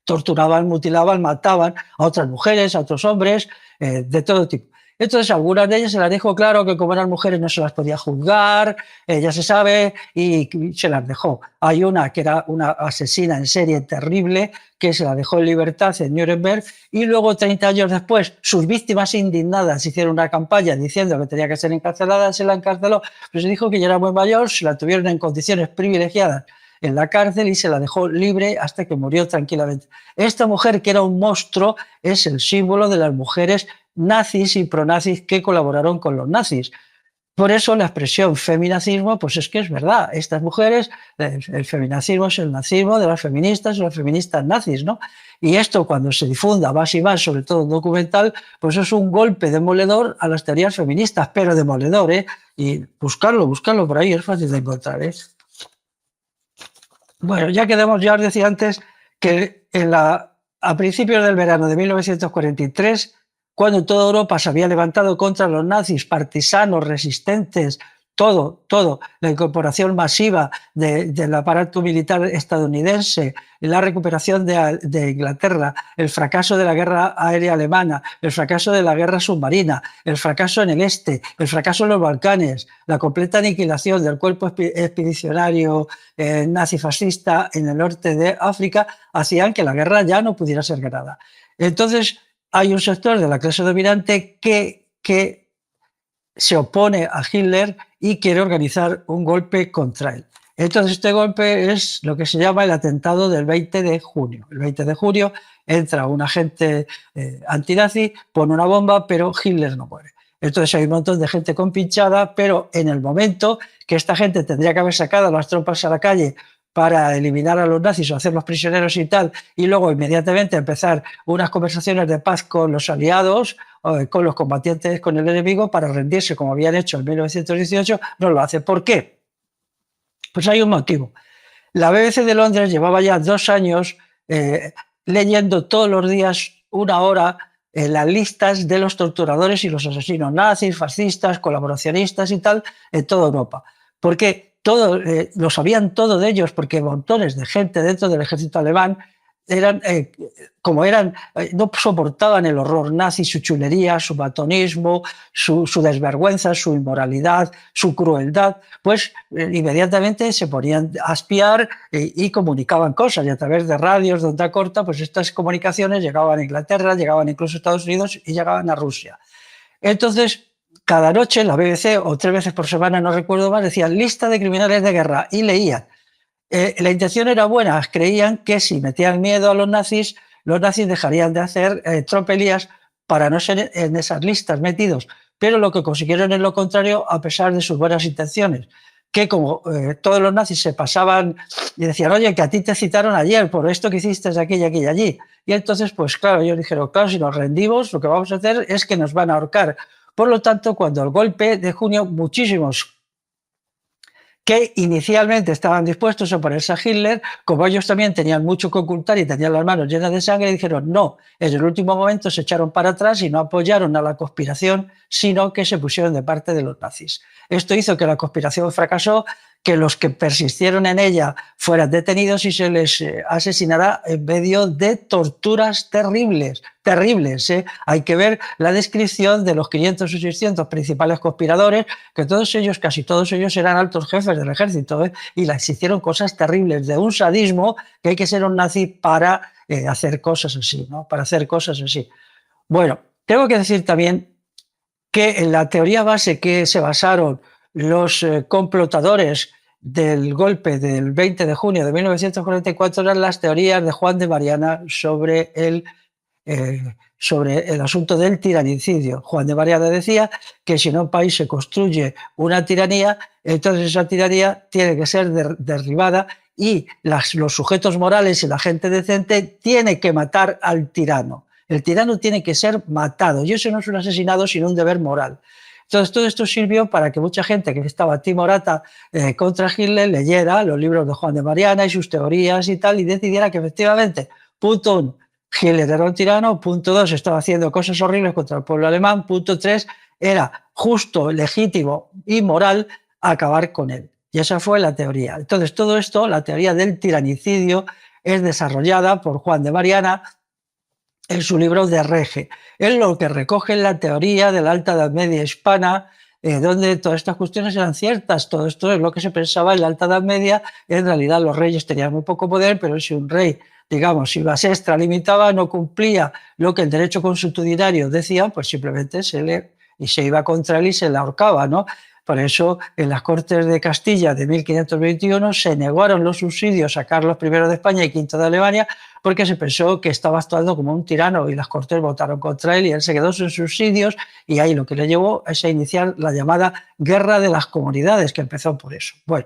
Speaker 1: Torturaban, mutilaban, mataban a otras mujeres, a otros hombres, de todo tipo. Entonces, algunas de ellas se las dejó claro que como eran mujeres no se las podía juzgar, ya se sabe, y se las dejó. Hay una que era una asesina en serie terrible, que se la dejó en libertad en Nuremberg, y luego 30 años después sus víctimas indignadas hicieron una campaña diciendo que tenía que ser encarcelada, se la encarceló, pero se dijo que ya era muy mayor, se la tuvieron en condiciones privilegiadas en la cárcel y se la dejó libre hasta que murió tranquilamente. Esta mujer, que era un monstruo, es el símbolo de las mujeres nazis y pronazis que colaboraron con los nazis. Por eso la expresión feminacismo, pues es que es verdad. Estas mujeres, el feminacismo es el nazismo de las feministas y las feministas nazis, ¿no? Y esto, cuando se difunda más y más, sobre todo en documental, pues es un golpe demoledor a las teorías feministas, pero demoledor, ¿eh? Y buscarlo por ahí, es fácil de encontrar, ¿eh? Bueno, ya os decía antes que a principios del verano de 1943, cuando toda Europa se había levantado contra los nazis, partisanos, resistentes, todo, la incorporación masiva del aparato militar estadounidense, la recuperación de Inglaterra, el fracaso de la guerra aérea alemana, el fracaso de la guerra submarina, el fracaso en el este, el fracaso en los Balcanes, la completa aniquilación del cuerpo expedicionario nazifascista en el norte de África, hacían que la guerra ya no pudiera ser ganada. Entonces, hay un sector de la clase dominante que se opone a Hitler y quiere organizar un golpe contra él. Entonces, este golpe es lo que se llama el atentado del 20 de junio. El 20 de junio entra un agente antinazi, pone una bomba, pero Hitler no muere. Entonces hay un montón de gente compinchada, pero en el momento que esta gente tendría que haber sacado a las tropas a la calle para eliminar a los nazis o hacerlos prisioneros y tal, y luego inmediatamente empezar unas conversaciones de paz con los aliados, con los combatientes, con el enemigo, para rendirse como habían hecho en 1918, no lo hace. ¿Por qué? Pues hay un motivo. La BBC de Londres llevaba ya 2 años leyendo todos los días 1 hora las listas de los torturadores y los asesinos nazis, fascistas, colaboracionistas y tal en toda Europa. Porque lo sabían todo de ellos, porque montones de gente dentro del ejército alemán no soportaban el horror nazi, su chulería, su batonismo, su desvergüenza, su inmoralidad, su crueldad, pues inmediatamente se ponían a espiar y comunicaban cosas, y a través de radios de onda corta, pues estas comunicaciones llegaban a Inglaterra, llegaban incluso a Estados Unidos y llegaban a Rusia. Entonces, cada noche la BBC, o 3 veces por semana, no recuerdo más, decían lista de criminales de guerra, y leían. La intención era buena, creían que si metían miedo a los nazis dejarían de hacer tropelías para no ser en esas listas metidos, pero lo que consiguieron es lo contrario, a pesar de sus buenas intenciones, que como todos los nazis se pasaban y decían, oye, que a ti te citaron ayer por esto que hiciste aquí y aquí y allí, y entonces pues claro, ellos dijeron, claro, si nos rendimos lo que vamos a hacer es que nos van a ahorcar. Por lo tanto, cuando el golpe de junio, muchísimos que inicialmente estaban dispuestos a oponerse a Hitler, como ellos también tenían mucho que ocultar y tenían las manos llenas de sangre, dijeron no. En el último momento se echaron para atrás y no apoyaron a la conspiración, sino que se pusieron de parte de los nazis. Esto hizo que la conspiración fracasó, que los que persistieron en ella fueran detenidos y se les asesinará en medio de torturas terribles, terribles. Hay que ver la descripción de los 500 o 600 principales conspiradores, que todos ellos, casi todos ellos, eran altos jefes del ejército, y les hicieron cosas terribles, de un sadismo que hay que ser un nazi para hacer cosas así, ¿no? Para hacer cosas así. Bueno, tengo que decir también que en la teoría base que se basaron los complotadores del golpe del 20 de junio de 1944 eran las teorías de Juan de Mariana sobre el asunto del tiranicidio. Juan de Mariana decía que si en un país se construye una tiranía, entonces esa tiranía tiene que ser derribada y los sujetos morales y la gente decente tiene que matar al tirano. El tirano tiene que ser matado y eso no es un asesinato sino un deber moral. Entonces, todo esto sirvió para que mucha gente que estaba timorata contra Hitler leyera los libros de Juan de Mariana y sus teorías y tal, y decidiera que efectivamente, punto 1, Hitler era un tirano, punto 2, estaba haciendo cosas horribles contra el pueblo alemán, punto 3, era justo, legítimo y moral acabar con él. Y esa fue la teoría. Entonces, todo esto, la teoría del tiranicidio, es desarrollada por Juan de Mariana en su libro De Rege. Él lo que recoge en la teoría de la Alta Edad Media hispana, donde todas estas cuestiones eran ciertas. Todo esto es lo que se pensaba en la Alta Edad Media. En realidad los reyes tenían muy poco poder, pero si un rey, digamos, si se extralimitaba, no cumplía lo que el derecho consuetudinario decía, pues simplemente se iba contra él y se le ahorcaba, ¿no? Por eso, en las Cortes de Castilla de 1521 se negaron los subsidios a Carlos I de España y V de Alemania porque se pensó que estaba actuando como un tirano y las Cortes votaron contra él y él se quedó sin subsidios y ahí lo que le llevó es a iniciar la llamada Guerra de las Comunidades, que empezó por eso. Bueno,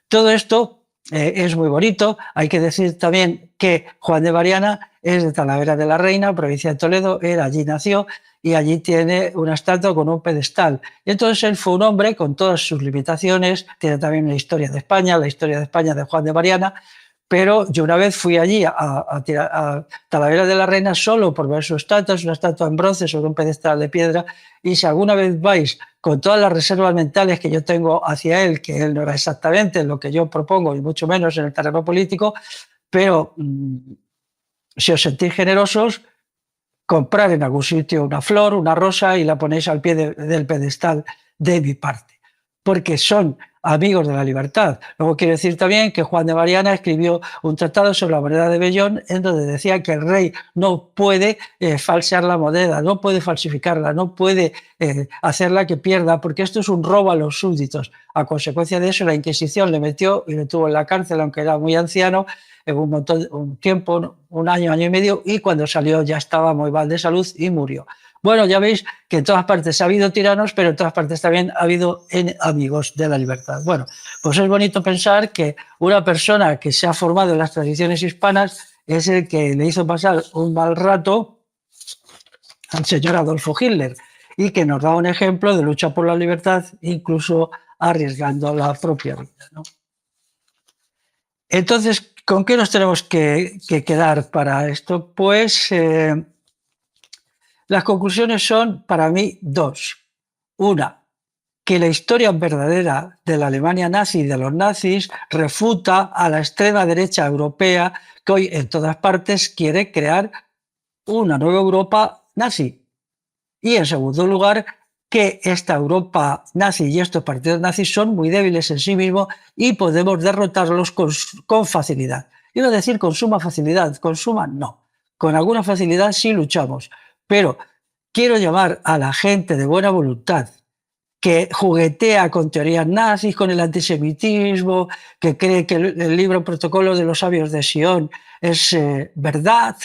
Speaker 1: todo esto es muy bonito. Hay que decir también que Juan de Mariana es de Talavera de la Reina, provincia de Toledo, él allí nació y allí tiene una estatua con un pedestal. Y entonces él fue un hombre con todas sus limitaciones, tiene también una historia de España, la historia de España de Juan de Mariana, pero yo una vez fui allí a Talavera de la Reina solo por ver su estatua, es una estatua en bronce sobre un pedestal de piedra, y si alguna vez vais con todas las reservas mentales que yo tengo hacia él, que él no era exactamente lo que yo propongo, y mucho menos en el terreno político, pero si os sentís generosos, comprar en algún sitio una flor, una rosa y la ponéis al pie del pedestal de mi parte, porque son amigos de la libertad. Luego quiero decir también que Juan de Mariana escribió un tratado sobre la moneda de Bellón en donde decía que el rey no puede falsear la moneda, no puede falsificarla, no puede hacerla que pierda, porque esto es un robo a los súbditos. A consecuencia de eso, la Inquisición le metió y le tuvo en la cárcel, aunque era muy anciano, en un tiempo, un año, año y medio, y cuando salió ya estaba muy mal de salud y murió. Bueno, ya veis que en todas partes ha habido tiranos, pero en todas partes también ha habido amigos de la libertad. Bueno, pues es bonito pensar que una persona que se ha formado en las tradiciones hispanas es el que le hizo pasar un mal rato al señor Adolfo Hitler y que nos da un ejemplo de lucha por la libertad, incluso arriesgando la propia vida, ¿no? Entonces, ¿con qué nos tenemos que quedar para esto? Pues las conclusiones son, para mí, dos. Una, que la historia verdadera de la Alemania nazi y de los nazis refuta a la extrema derecha europea que hoy en todas partes quiere crear una nueva Europa nazi. Y en segundo lugar, que esta Europa nazi y estos partidos nazis son muy débiles en sí mismos y podemos derrotarlos con facilidad. Iba a decir con suma facilidad, con suma no. Con alguna facilidad sí luchamos, pero quiero llamar a la gente de buena voluntad que juguetea con teorías nazis, con el antisemitismo, que cree que el libro Protocolo de los Sabios de Sion es verdad.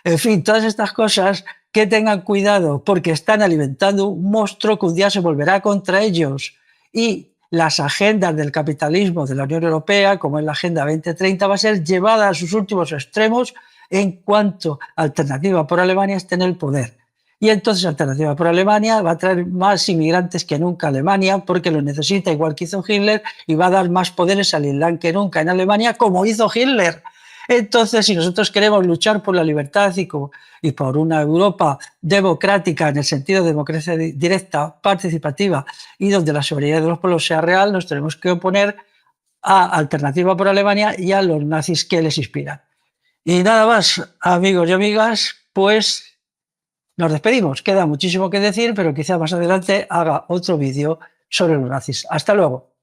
Speaker 1: En fin, todas estas cosas, que tengan cuidado porque están alimentando un monstruo que un día se volverá contra ellos. Y las agendas del capitalismo de la Unión Europea, como es la Agenda 2030, va a ser llevada a sus últimos extremos en cuanto Alternativa por Alemania esté en el poder. Y entonces Alternativa por Alemania va a traer más inmigrantes que nunca a Alemania porque lo necesita, igual que hizo Hitler, y va a dar más poderes al Islam que nunca en Alemania, como hizo Hitler. Entonces, si nosotros queremos luchar por la libertad y por una Europa democrática en el sentido de democracia directa, participativa y donde la soberanía de los pueblos sea real, nos tenemos que oponer a Alternativa por Alemania y a los nazis que les inspiran. Y nada más, amigos y amigas, pues nos despedimos. Queda muchísimo que decir, pero quizá más adelante haga otro vídeo sobre los nazis. Hasta luego.